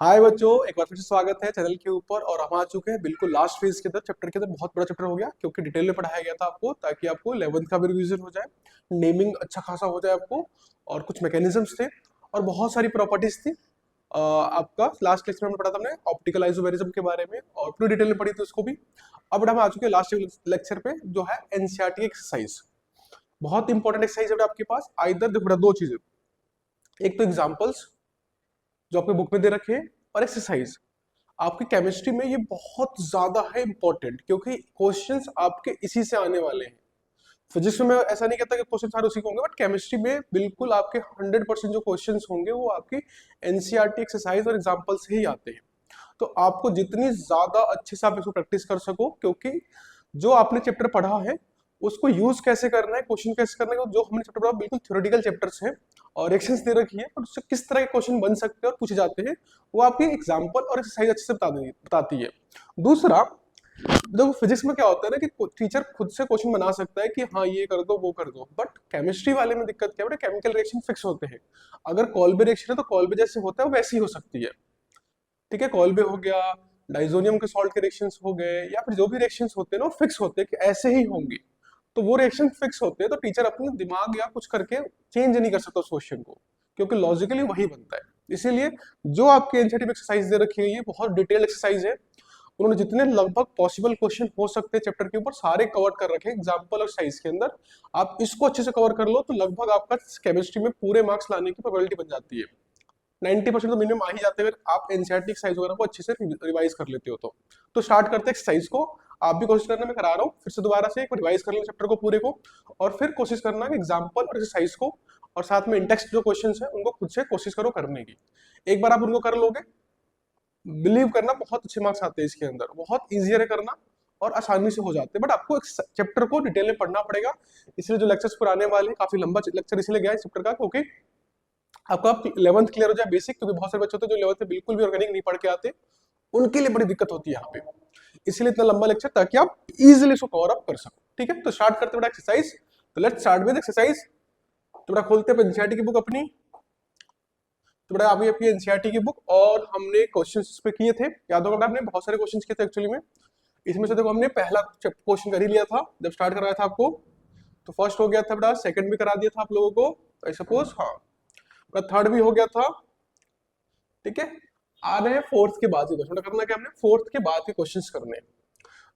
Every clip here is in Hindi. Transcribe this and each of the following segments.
हाय बच्चों, एक बार फिर से स्वागत है चैनल के ऊपर। और हम आ चुके हैं बिल्कुल लास्ट फेज के अंदर, चैप्टर के अंदर। बहुत बड़ा चैप्टर हो गया क्योंकि डिटेल में पढ़ाया गया था आपको, ताकि आपको 11th का भी रिवीजन हो जाए, नेमिंग अच्छा खासा हो जाए आपको, और कुछ मैकेनिज्म्स थे और बहुत सारी प्रॉपर्टीज थी। आपका लास्ट लेक्चर में हमने पढ़ा था, हमने ऑप्टिकल आइसोमेरिज्म के बारे में और पूरी डिटेल में पढ़ी थी उसको भी। अब हम आ चुके हैं लास्ट लेक्चर पे, जो है एनसीईआरटी एक्सरसाइज। बहुत इंपॉर्टेंट एक्सरसाइज है आपके पास। आइदर देखो बेटा, दो चीजें, एक तो एग्जाम्पल्स जो आपके बुक में दे रखे हैं, और एक्सरसाइज। आपकी केमिस्ट्री में ये बहुत ज्यादा है इंपॉर्टेंट, क्योंकि क्वेश्चंस आपके इसी से आने वाले हैं। फिजिक्स में मैं ऐसा नहीं कहता कि क्वेश्चन सारे उसी के होंगे, बट केमिस्ट्री में बिल्कुल आपके 100% जो क्वेश्चंस होंगे वो आपकी एनसीईआरटी एक्सरसाइज और एग्जांपल से ही आते हैं। तो आपको जितनी ज्यादा अच्छे से आप इसको प्रैक्टिस कर सको, क्योंकि जो आपने चैप्टर पढ़ा है उसको यूज कैसे करना है, क्वेश्चन कैसे करना है, जो हमने चैप्टर पढ़ा बिल्कुल थ्योरेटिकल चैप्टर्स है और रिएक्शंस दे रखी है, और उससे किस तरह के क्वेश्चन बन सकते हैं और पूछे जाते हैं, वो आपकी एग्जांपल और एक्सरसाइज अच्छे से बताती है। दूसरा, देखो फिजिक्स में क्या होता है ना, कि टीचर खुद से क्वेश्चन बना सकता है कि हाँ ये कर दो वो कर दो, बट केमिस्ट्री वाले में दिक्कत क्या है बेटा, केमिकल रिएक्शन फिक्स होते हैं। अगर कॉल्बे रिएक्शन है तो कॉल्बे जैसे होता है वैसी हो सकती है। ठीक है, कॉल्बे हो गया, डाइजोनियम के सॉल्ट के रिएक्शंस हो गए, या फिर जो भी रिएक्शंस होते हैं ना, वो फिक्स होते हैं कि ऐसे ही होंगे। तो वो रिएक्शन फिक्स होते हैं, तो टीचर अपने दिमाग या कुछ करके चेंज नहीं कर सकता उस क्वेश्चन को, क्योंकि लॉजिकली वही बनता है। इसीलिए जो आपके एनसीईआरटी में एक्सरसाइज दे रखी है, ये बहुत डिटेल्ड एक्सरसाइज है। उन्होंने जितने लगभग पॉसिबल क्वेश्चन हो सकते हैं चैप्टर के ऊपर, सारे कवर कर रखे हैं एग्जाम्पल और साइज के अंदर। आप इसको अच्छे से कवर कर लो तो लगभग आपका केमिस्ट्री में पूरे मार्क्स लाने की प्रोबेबिलिटी बन जाती है। 90% तो मिनिमम आ ही जाते हैं, अगर आप एनसीईआरटी एक्सरसाइज वगैरह को अच्छे से रिवाइज कर लेते हो तो स्टार्ट करते हैं एक्सरसाइज को। आप भी कोशिश करना, मैं करा रहा हूँ फिर से दोबारा से एक बार रिवाइज कर लेना चैप्टर को पूरे को, और फिर कोशिश करना है एग्जाम्पल और एक्सरसाइज को, और साथ में इंटेक्स्ट जो क्वेश्चन है उनको खुद से कोशिश करो करने की। एक बार आप उनको कर लोगे, बिलीव करना बहुत अच्छे मार्क्स आते हैं इसके अंदर। बहुत ईजियर है करना और आसानी से हो जाते हैं, बट आपको चैप्टर को डिटेल में पढ़ना पड़ेगा। इसलिए जो लेक्चर्स पर आने वाले हैं, काफी लंबा लेक्चर इसलिए गया है चैप्टर का, क्योंकि आपका 11th क्लियर हो जाए बेसिक, क्योंकि बहुत सारे बच्चे होते हैं जो 11th में बिल्कुल भी ऑर्गेनिक नहीं पढ़ के आते, उनके लिए बड़ी दिक्कत होती है यहाँ पे। इसलिए इतना लंबा लेक्चर, ताकि आप इजीली इसको कवर अप कर सको। ठीक है, तो स्टार्ट करते हैं एक्सरसाइज। तो लेट्स स्टार्ट विद एक्सरसाइज। तो बड़ा खोलते हैं एनसीईआरटी की बुक अपनी। तो बड़ा अभी अपनी एनसीईआरटी की बुक, और हमने क्वेश्चन इस पे किए थे, याद होगा आपने, बहुत सारे क्वेश्चन किए थे एक्चुअली में। इसमें से देखो हमने पहला क्वेश्चन कर ही लिया था जब स्टार्ट कराया था आपको। तो फर्स्ट हो गया था बेटा, सेकंड भी करा दिया था आप लोगों को आई सपोज, हाँ। थर्ड भी हो गया था। ठीक है, आ रहे हैं फोर्थ के बाद के क्वेश्चन। करना क्या हमने, फोर्थ के बाद के क्वेश्चंस करने हैं।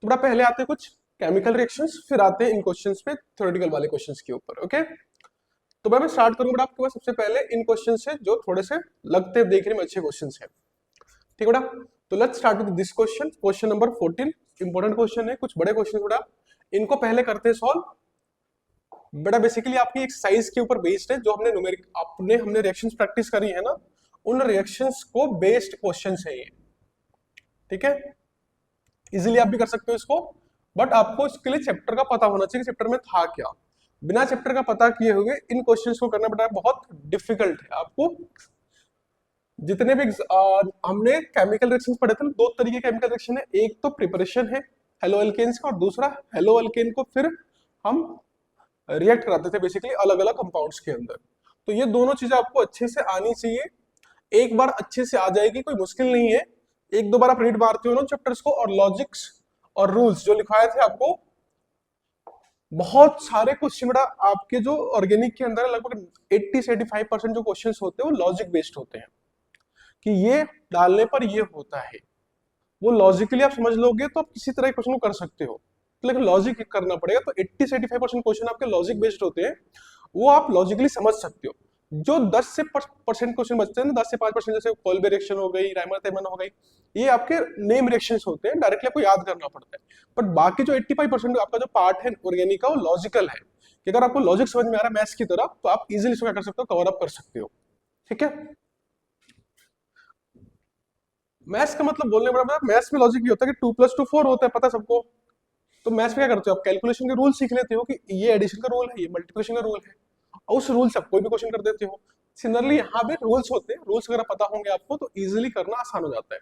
तो बड़ा पहले आते हैं कुछ केमिकल रिएक्शंस, फिर आते हैं इन क्वेश्चंस पे, थ्योरेटिकल वाले क्वेश्चंस के ऊपर। ओके, तो मैं स्टार्ट करूंगा आपके पास सबसे पहले इन क्वेश्चन से, जो थोड़े से लगते हैं देखने में अच्छे क्वेश्चन हैं। ठीक है बेटा, तो let's start with this question, question number 14। Important question है, कुछ बड़े क्वेश्चन बेटा, इनको पहले करते हैं सॉल्व। बेटा बेसिकली आपकी एक साइज के ऊपर बेस्ड है, जो हमने न्यूमेरिक हमने रिएक्शंस प्रैक्टिस करी है ना, उन रिएक्शंस को बेस्ड क्वेश्चंस है ये। ठीक है, इजीली आप भी कर सकते हो इसको, बट आपको इसके लिए चैप्टर का पता होना चाहिए कि चैप्टर में था क्या। बिना चैप्टर का पता किए हुए इन क्वेश्चंस को करना बेटा बहुत डिफिकल्ट है आपको। जितने भी हमने केमिकल रिएक्शंस पढ़े थे ना, दो तरीके के केमिकल रिएक्शन है, एक तो प्रिपरेशन है हेलो एल्केन्स का, और दूसरा हेलो एल्केन को फिर हम रिएक्ट कराते थे बेसिकली अलग अलग कंपाउंड्स के अंदर। तो ये दोनों चीजें आपको अच्छे से आनी चाहिए, एक बार अच्छे से आ जाएगी, कोई मुश्किल नहीं है। एक दो बार आप रीड मारते हो ना चैप्टर्स को, और लॉजिक्स और रूल्स जो लिखाए थे आपको, बहुत सारे क्वेश्चन बेटा आपके जो ऑर्गेनिक के अंदर लगभग 80 से 85% जो क्वेश्चंस होते हैं वो लॉजिक बेस्ड होते हैं, कि ये डालने पर ये होता है। वो लॉजिकली आप समझ लोगे तो आप किसी तरह के क्वेश्चन को कर सकते हो, लेकिन लॉजिक करना पड़ेगा। तो 80 से 85% क्वेश्चन आपके लॉजिक बेस्ड होते हैं, वो आप लॉजिकली समझ सकते हो। जो 10 से परसेंट क्वेश्चन बचते हैं ना, 10 से 5%, जैसे कॉल्बे रिएक्शन हो गई, राइमर तेमन हो गई, ये आपके नेम रिएक्शंस होते हैं, डायरेक्टली आपको याद करना पड़ता है। बट बाकी जो 85% आपका जो पार्ट है ऑर्गेनिक का, वो लॉजिकल है, कि अगर आपको लॉजिक समझ में आ रहा है मैथ्स की तरह, तो आप इजीली इसको क्या कर सकते हो, कवर अप कर सकते हो। ठीक है, मैथ्स का मतलब बोलने बड़ा, मैथ्स में लॉजिक ये होता है कि 2+2 4 होता है, पता सबको। तो मैथ्स में क्या करते हो आप, कैलकुलेशन के रूल सीख लेते हो कि ये एडिशन का रूल है, ये मल्टीप्लिकेशन का रूल है, और उस रूल से आप कोई भी क्वेश्चन कर देते हो। सिमिलरली यहाँ पे रूल्स होते हैं, रूल्स अगर पता होंगे आपको तो इजीली करना आसान हो जाता है।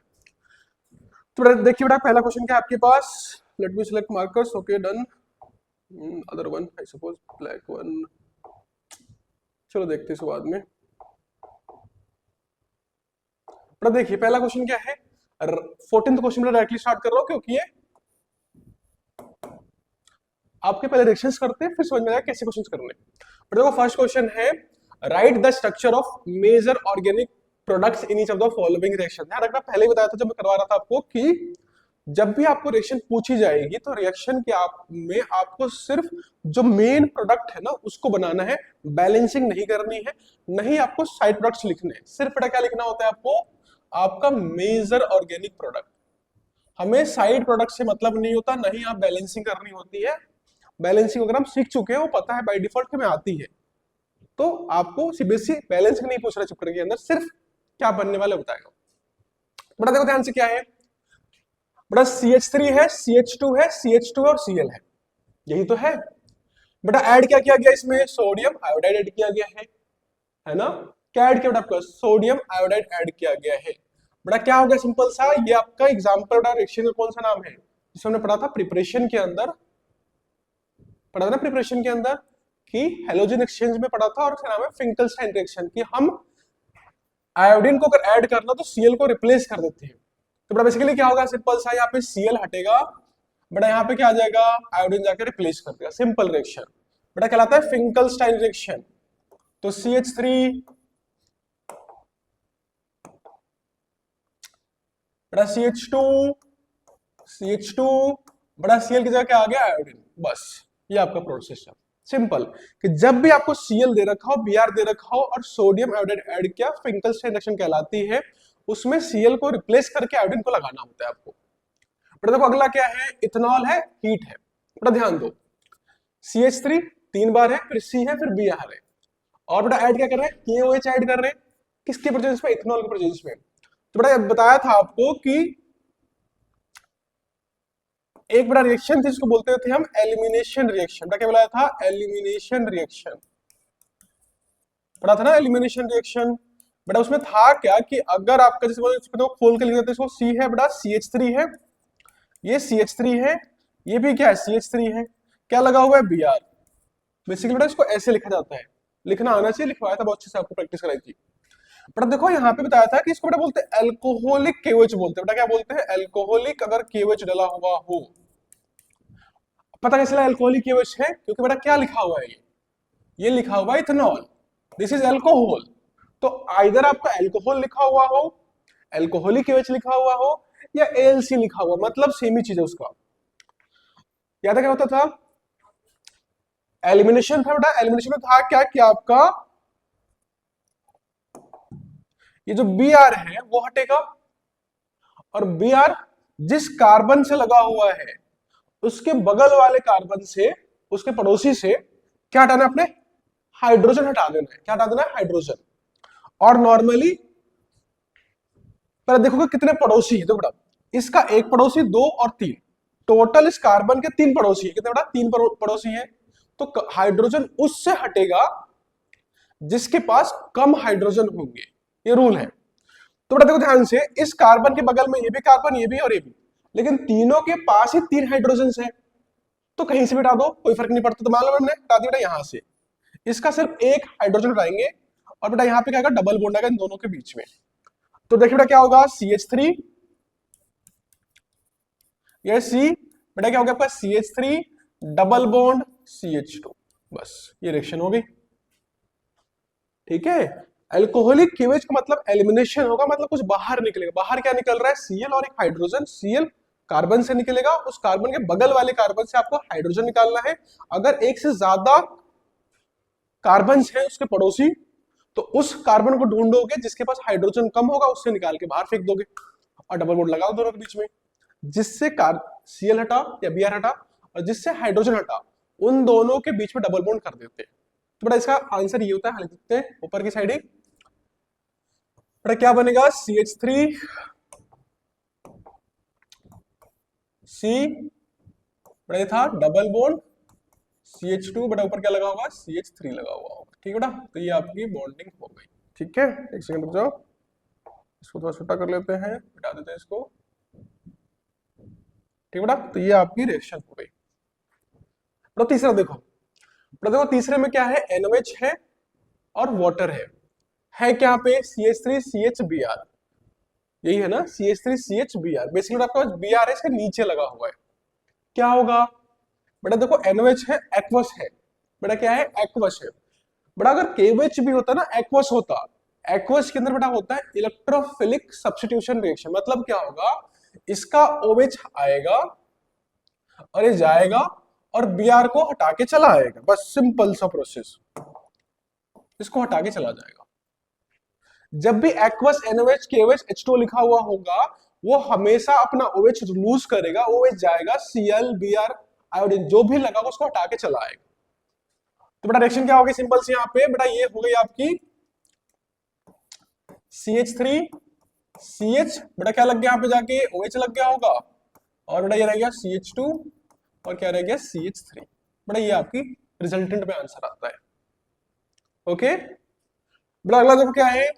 तो देखिए बेटा, पहला क्वेश्चन क्या है आपके पास, let me select markers, okay done, other one I suppose black one, चलो देखते हैं इसको बाद में। बेटा देखिए पहला क्वेश्चन क्या है, 14th क्वेश्चन में डायरेक्टली स्टार्ट कर रहा हूं क्योंकि ये आपके पहले रिएक्शंस करते हैं फिर समझ में आएगा कैसे क्वेश्चंस करने। पर देखो फर्स्ट क्वेश्चन है, write the structure of major organic products in each of the following reaction. ध्यान रखना पहले ही बताया था जब मैं करवा रहा था आपको कि जब भी आपको रिएक्शन पूछी जाएगी तो रिएक्शन के आप में आपको सिर्फ जो मेन प्रोडक्ट है ना उसको बनाना है, बैलेंसिंग नहीं करनी है, नहीं आपको साइड प्रोडक्ट्स लिखने हैं। सिर्फ बेटा क्या लिखना होता है आपको, आपका मेजर ऑर्गेनिक प्रोडक्ट। हमें साइड प्रोडक्ट से मतलब नहीं होता, नहीं आप बैलेंसिंग करनी होती है। बैलेंसिंग अगर हम सीख चुके हैं वो पता है बाय डिफॉल्ट हमें आती है, तो आपको सीबीएसई बैलेंसिंग नहीं पूछ रहा चैप्टर के अंदर, सिर्फ क्या बनने वाला बताएगा। बड़ा देखो ध्यान से क्या है, बड़ा CH3 है, CH2 है, CH2 और Cl है, यही तो है। बेटा ऐड क्या किया गया इसमें, सोडियम आयोडाइड ऐड किया गया है ना। क्या ऐड किया बेटा आपका, सोडियम आयोडाइड ऐड किया गया है। बेटा क्या हो गया सिंपल सा, ये आपका एग्जांपल बेटा रिएक्शन का कौन सा नाम है जिसे हमने पढ़ा था प्रिपरेशन के अंदर, पढ़ा था ना प्रिपरेशन के अंदर कि हेलोजन एक्सचेंज में पढ़ा था, और उसका नाम है फिंकलस्टाइन रिएक्शन, कि हम आयोडीन को अगर ऐड करना तो Cl को रिप्लेस कर देते हैं। तो बड़ा बेसिकली क्या होगा, सिंपल सा यहाँ पे Cl हटेगा, बड़ा यहाँ पे क्या आ जाएगा, आयोडीन जाके रिप्लेस कर देगा, सिंपल रिएक्शन बेटा कहलाता है फिंकलस्टाइन रिएक्शन। तो CH3 बड़ा CH2 CH2 बड़ा Cl की जगह क्या आ गया, आयोडीन। बस ये आपका प्रोसेस है सिंपल, कि जब भी आपको Cl दे रखा हो, Br दे रखा हो और सोडियम आयोडाइड ऐड किया, फिंकलस्टाइन रिएक्शन कहलाती है। उसमें Cl को रिप्लेस करके आयोडीन को लगाना होता है आपको। बेटा देखो अगला क्या है, इथेनॉल है, हीट है। बेटा ध्यान दो, CH3 3 बार है, फिर C है, फिर Br है, और बेटा ऐड क्या कर रहे हैं, KOH ऐड कर रहे हैं, किसके प्रेजेंस में, इथेनॉल के प्रेजेंस में। तो बेटा बताया था आपको कि एक बड़ा रिएक्शन थी जिसको बोलते थे हम एलिमिनेशन रिएक्शन। क्या बोला था, एलिमिनेशन रिएक्शन पढ़ा था ना, एलिमिनेशन रिएक्शन। बेटा उसमें था क्या कि अगर आपका जैसे तो खोल के लिख देते इसको, C है बेटा, CH3 है, ये CH3 है, ये भी क्या है, CH3 है, क्या लगा हुआ है, Br। बेसिकली बेटा इसको ऐसे लिखा जाता है, लिखना आना चाहिए, लिखवाया था बहुत अच्छे से, आपको प्रैक्टिस कराई थी। बेटा देखो यहाँ पे बताया था कि इसको बेटा बोलते हैं एल्कोहलिक KOH बोलते हैं। बेटा क्या बोलते हैं, एल्कोहलिक अगर KOH डला हुआ हो। पता कैसे लगा एल्कोहलिक KOH है, क्योंकि बेटा क्या लिखा हुआ है, ये लिखा हुआ है इथेनॉल, दिस इज एल्कोहल। तो आइदर आपका एल्कोहल लिखा हुआ हो, एल्कोहलिक KOH लिखा हुआ हो, या ALC लिखा हुआ, मतलब सेम ही चीज है उसका। याद है क्या होता था, एलिमिनेशन था बेटा, एलिमिनेशन में था क्या कि आपका ये जो Br है वो हटेगा, और Br जिस कार्बन से लगा हुआ है उसके बगल वाले कार्बन से, उसके पड़ोसी से क्या हटाना है, अपने हाइड्रोजन हटा देना है। क्या हटा देना है, हाइड्रोजन। और नॉर्मली पर देखोगे कितने पड़ोसी है, तो बेटा इसका एक पड़ोसी, दो और तीन, टोटल इस कार्बन के तीन पड़ोसी है। कितने बेटा, तीन पड़ोसी है। तो हाइड्रोजन उससे हटेगा जिसके पास कम हाइड्रोजन होंगे, ये रूल है। तो बेटा देखो ध्यान से, इस कार्बन के बगल में ये भी कार्बन, ये भी और ये भी, लेकिन तीनों के पास ही तीन हाइड्रोजन है, तो कहीं से भी हटा दो कोई फर्क नहीं पड़ता। तो मान लो हमने हटा दिया बेटा यहां से, इसका सिर्फ एक हाइड्रोजन हटाएंगे, और बेटा यहाँ पे क्या होगा, डबल बॉन्ड आएगा इन दोनों के बीच में। तो देखिए बेटा क्या होगा, CH3, ये C बेटा क्या हो गया आपका, CH3 डबल बॉन्ड CH2, बस ये रिएक्शन हो गई। ठीक है, एल्कोहलिक KOH का मतलब एलिमिनेशन होगा, मतलब कुछ बाहर निकलेगा। बाहर क्या निकल रहा है, Cl और एक हाइड्रोजन। Cl कार्बन से निकलेगा, उस कार्बन के बगल वाले कार्बन से आपको हाइड्रोजन निकालना है। अगर एक से ज्यादा कार्बन है उसके पड़ोसी, तो उस कार्बन को ढूंढोगे जिसके पास हाइड्रोजन कम होगा, उससे निकाल के बाहर फेंक दोगे, और डबल बॉन्ड लगा दो दोनों के बीच में, जिससे Cl हटा या Br हटा, और जिससे हाइड्रोजन हटा, उन दोनों के बीच में डबल बॉन्ड कर देते हैं। तो बेटा इसका आंसर ये होता है, लिख देते हैं ऊपर की साइड ही। बेटा क्या बनेगा, CH3 C, बेटा ये था डबल बॉन्ड CH2, बेटा ऊपर क्या लगा होगा, CH3 लगा हुआ होगा। ठीक है बेटा, तो ये आपकी बॉन्डिंग हो गई। ठीक है, एक सेकंड रुक जाओ, इसको थोड़ा छोटा कर लेते हैं, हटा देते हैं इसको। ठीक बेटा, तो ये आपकी रिएक्शन हो गई। बेटा तीसरा देखो, बेटा देखो तीसरे में क्या है, NOH है और वाटर है क्या पे, CH3 CH Br। यही है ना, CH3CHBr। बेसिकली आपका Br है, इसके नीचे लगा हुआ है। क्या होगा बेटा, देखो NOH है, एक्वस है बेटा, क्या है, एक्वस है बेटा। अगर KOH भी होता ना, एक्वस होता, एक्वस के अंदर बेटा होता है इलेक्ट्रोफिलिक सब्स्टिट्यूशन रिएक्शन। मतलब क्या होगा, इसका OH आएगा और ये जाएगा और Br को हटा के चला आएगा, बस सिंपल सा प्रोसेस, इसको हटा के चला जाएगा। जब भी एक्वस NOH KOH H2O लिखा हुआ होगा, वो हमेशा अपना OH लूज करेगा, OH जाएगा, Cl Br आयोडीन जो भी लगा उसको हटा के चला आएगा। तो बेटा रिएक्शन क्या होगी, सिंपल सी यहाँ पे बेटा, ये हो गई आपकी CH3 CH, बेटा क्या लग गया यहाँ पे जाके, OH लग गया होगा, और बेटा ये रह गया CH2 और क्या रह गया CH3। बेटा ये आपकी रिजल्टेंट में आंसर आता है। ओके बेटा अगला देखो क्या है,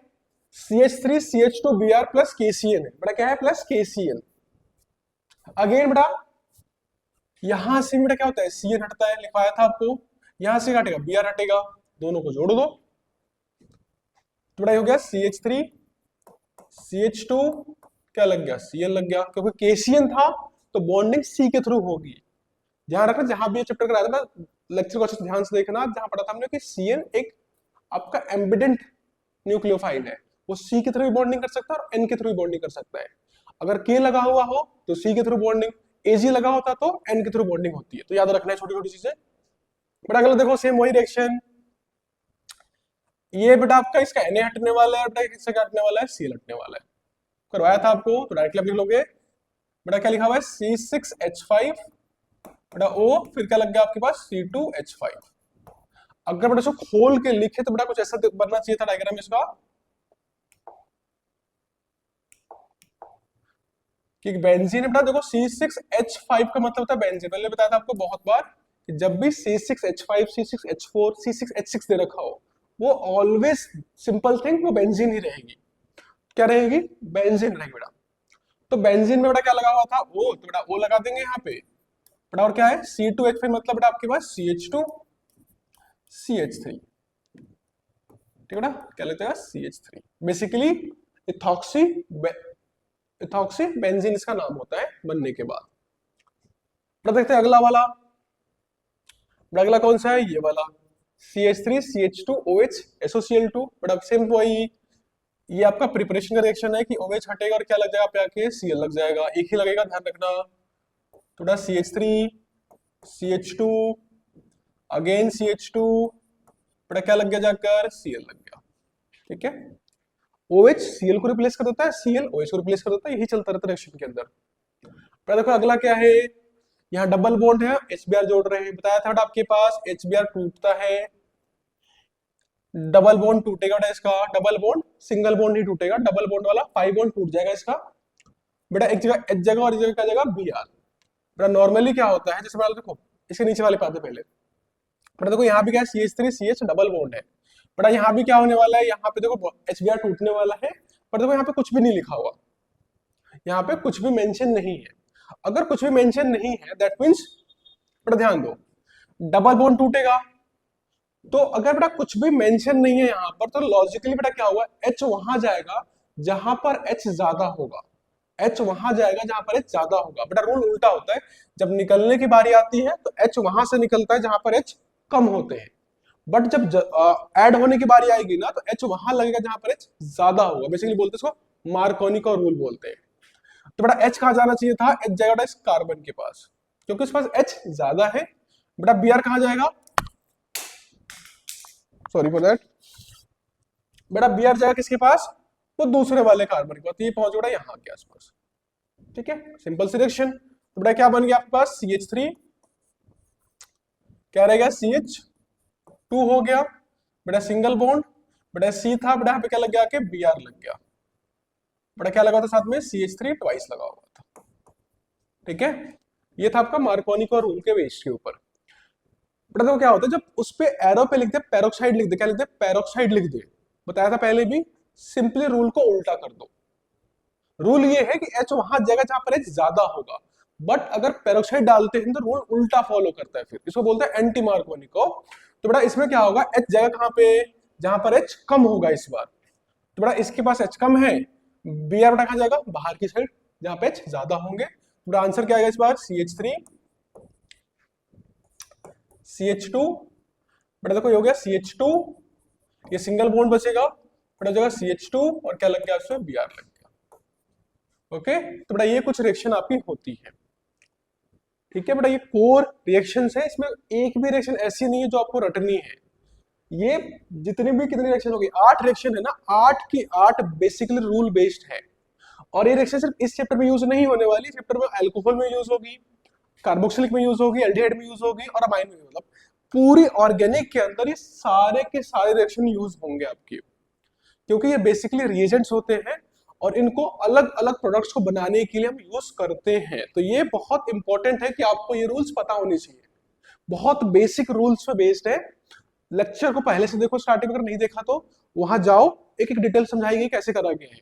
CH3CH2Br प्लस KCl है बेटा, क्या है, प्लस KCl। अगेन बेटा यहां से बेटा क्या होता है, Cl हटता है, लिखवाया था आपको, यहां से हटेगा Br हटेगा, दोनों को जोड़ दो तो बेटा हो गया CH3CH2, क्या लग गया, Cl लग गया, क्योंकि KCl था तो बॉन्डिंग C के थ्रू होगी। ध्यान रखना, जहां भी ये चैप्टर कराया था ना, लेक्चर को अच्छे से ध्यान से देखना, जहां पढ़ा था हमने कि Cl एक आपका एम्बिडेंट न्यूक्लियोफाइल है, वो C के थ्रू भी बॉन्डिंग कर सकता है और N के थ्रू भी बॉन्डिंग कर सकता है। अगर K लगा हुआ हो तो C के थ्रू बॉन्डिंग, Ag लगा होता तो N के थ्रू बॉन्डिंग होती है। तो याद रखना है छोटी छोटी चीजें। बट अगला देखो सेम वही रिएक्शन, ये बेटा आपका इसका Na हटने वाला है, बेटा इससे क्या हटने वाला है, Cl हटने वाला है। करवाया था आपको तो डायरेक्टली आप लिख लोगे, बेटा क्या लिखा हुआ है C6H5 बेटा O, फिर क्या लग गया आपके पास C2H5। अगर बेटा इसको खोल के लिखे तो बेटा कुछ ऐसा बनना चाहिए था डायग्राम इसका, कि बेंजीन बेटा देखो C6H5 का मतलब होता है बेंजीन। पहले बताया था आपको बहुत बार कि जब भी C6H5 C6H4 C6H6 दे रखा हो, वो ऑलवेज सिंपल थिंग, वो बेंजीन ही रहेगी। क्या रहेगी, बेंजीन रहेगी बेटा। तो बेंजीन में बेटा क्या लगा हुआ था, O, तो बेटा O लगा देंगे यहाँ पे बेटा, और क्या है C2H5 मतलब बेटा आपके पास CH2 CH3, ठीक है बेटा, क्या लेते हैं CH3, basically ethoxy ethoxy benzene इसका नाम होता है बनने के बाद। बेटा देखते हैं अगला वाला, अगला कौन सा है, ये वाला CH3CH2OH SOCl2। बड़ा सेम वही, ये आपका प्रिपरेशन का रिएक्शन है कि OH हटेगा और क्या लग जाएगा पे आके, Cl लग जाएगा, एक ही लगेगा, ध्यान रखना। तो बेटा CH3 CH2 अगेन CH2, बेटा क्या लग गया जाकर, Cl लग गया, ठीक है। OH Cl को रिप्लेस कर देता है, Cl OH को रिप्लेस कर देता है, यही चलता रहता है रिएक्शन के अंदर। बेटा देखो अगला क्या है, यहाँ डबल बॉन्ड है, HBr जोड़ रहे हैं, बताया था बेटा आपके पास HBr टूटता है, डबल बॉन्ड टूटेगा बेटा इसका, डबल बॉन्ड, सिंगल बॉन्ड ही टूटेगा, डबल बॉन्ड वाला 5 बॉन्ड टूट जाएगा इसका बेटा, एक जगह H जगह और इस जगह क्या जगह Br। बेटा नॉर्मली क्या होता है, जैसे बेटा देखो इसके नीचे वाले पाते पहले, बेटा देखो यहाँ भी क्या है CH3CH डबल बॉन्ड है बेटा, यहाँ भी क्या होने वाला है, यहाँ पे देखो HBr टूटने वाला है, पर देखो यहाँ पे कुछ भी नहीं लिखा हुआ, यहाँ पे कुछ भी मेंशन नहीं है। अगर कुछ भी मेंशन नहीं है दैट मींस बेटा ध्यान दो, डबल बॉन्ड टूटेगा, तो अगर बेटा कुछ भी मेंशन नहीं है यहाँ पर, तो लॉजिकली बेटा क्या होगा, H वहां जाएगा जहां पर H ज्यादा होगा, H वहां जाएगा जहां पर H ज्यादा होगा। बेटा रूल उल्टा होता है, जब निकलने की बारी आती है तो H वहां से निकलता है जहां पर H कम होते हैं, बट जब ऐड होने की बारी आएगी ना तो H वहां लगेगा जहां पर H ज्यादा होगा। बेसिकली बोलते हैं इसको मार्कोनी का रूल बोलते हैं। तो बेटा H कहाँ जाना चाहिए था, H जाएगा इस कार्बन के पास, क्योंकि उसके पास H ज्यादा है। बेटा Br कहाँ जाएगा, सॉरी फॉर दैट, बेटा Br जाएगा किसके पास, वो दूसरे वाले कार्बन के पास, तो ये पहुंच बेटा यहाँ के आसपास, ठीक है, सिंपल सिलेक्शन। तो बेटा क्या बन गया आपके पास, CH3 क्या रहेगा, CH2 हो गया बेटा, सिंगल बॉन्ड, बेटा C था बेटा, यहाँ पे क्या लग गया, Br लग गया बेटा, क्या लगा था साथ में CH3 ट्वाइस लगा हुआ था, ठीक है। ये था आपका मार्कोनी का रूल के बेस के ऊपर। बेटा देखो क्या होता है, जब उस पे एरो पे लिख दे पेरोक्साइड लिख दे, क्या लिख दे, पेरोक्साइड लिख दे, बताया था पहले भी, सिंपली रूल को उल्टा कर दो। रूल ये है कि H वहां जाएगा जहां पर H ज्यादा होगा, बट अगर पेरोक्साइड डालते हैं तो रूल उल्टा फॉलो करता है, फिर इसको बोलते हैं एंटी मार्कोनी को। तो बेटा इसमें क्या होगा, H जाएगा कहां पे, जहां पर H कम होगा इस बार। तो बेटा इसके पास H कम है, बी आर बेटा कहाँ जाएगा, बाहर की साइड जहां पे H ज्यादा होंगे। तो आंसर क्या आएगा इस बार, CH3 CH2। बेटा देखो ये हो गया CH2, ये सिंगल बॉन्ड बचेगा, बेटा हो जाएगा CH2 और क्या लग गया उसमें, Br लग गया। ओके, तो बेटा ये कुछ रिएक्शन आपकी होती है। ठीक है बेटा, ये कोर रिएक्शन है, इसमें एक भी रिएक्शन ऐसी नहीं है जो आपको रटनी है। ये जितनी भी कितनी रिएक्शन होगी, 8 रिएक्शन है ना, 8 की 8 बेसिकली रूल बेस्ड है। और ये रिएक्शन सिर्फ इस चैप्टर में यूज नहीं होने वाली, चैप्टर में अल्कोहल में यूज होगी, कार्बोक्सिलिक में यूज होगी, एल्डिहाइड में यूज होगी और अमाइन में, मतलब पूरी ऑर्गेनिक के अंदर ये सारे के सारे रिएक्शन यूज होंगे आपके, क्योंकि ये बेसिकली रिएजेंट्स होते हैं और इनको अलग अलग प्रोडक्ट्स को बनाने के लिए हम यूज करते हैं। तो ये बहुत इंपॉर्टेंट है कि आपको ये रूल्स पता होने चाहिए, बहुत बेसिक रूल्स पे बेस्ड है। लेक्चर को पहले से देखो, स्टार्टिंग अगर नहीं देखा तो वहां जाओ, एक एक डिटेल समझाई गई कैसे करा गया है।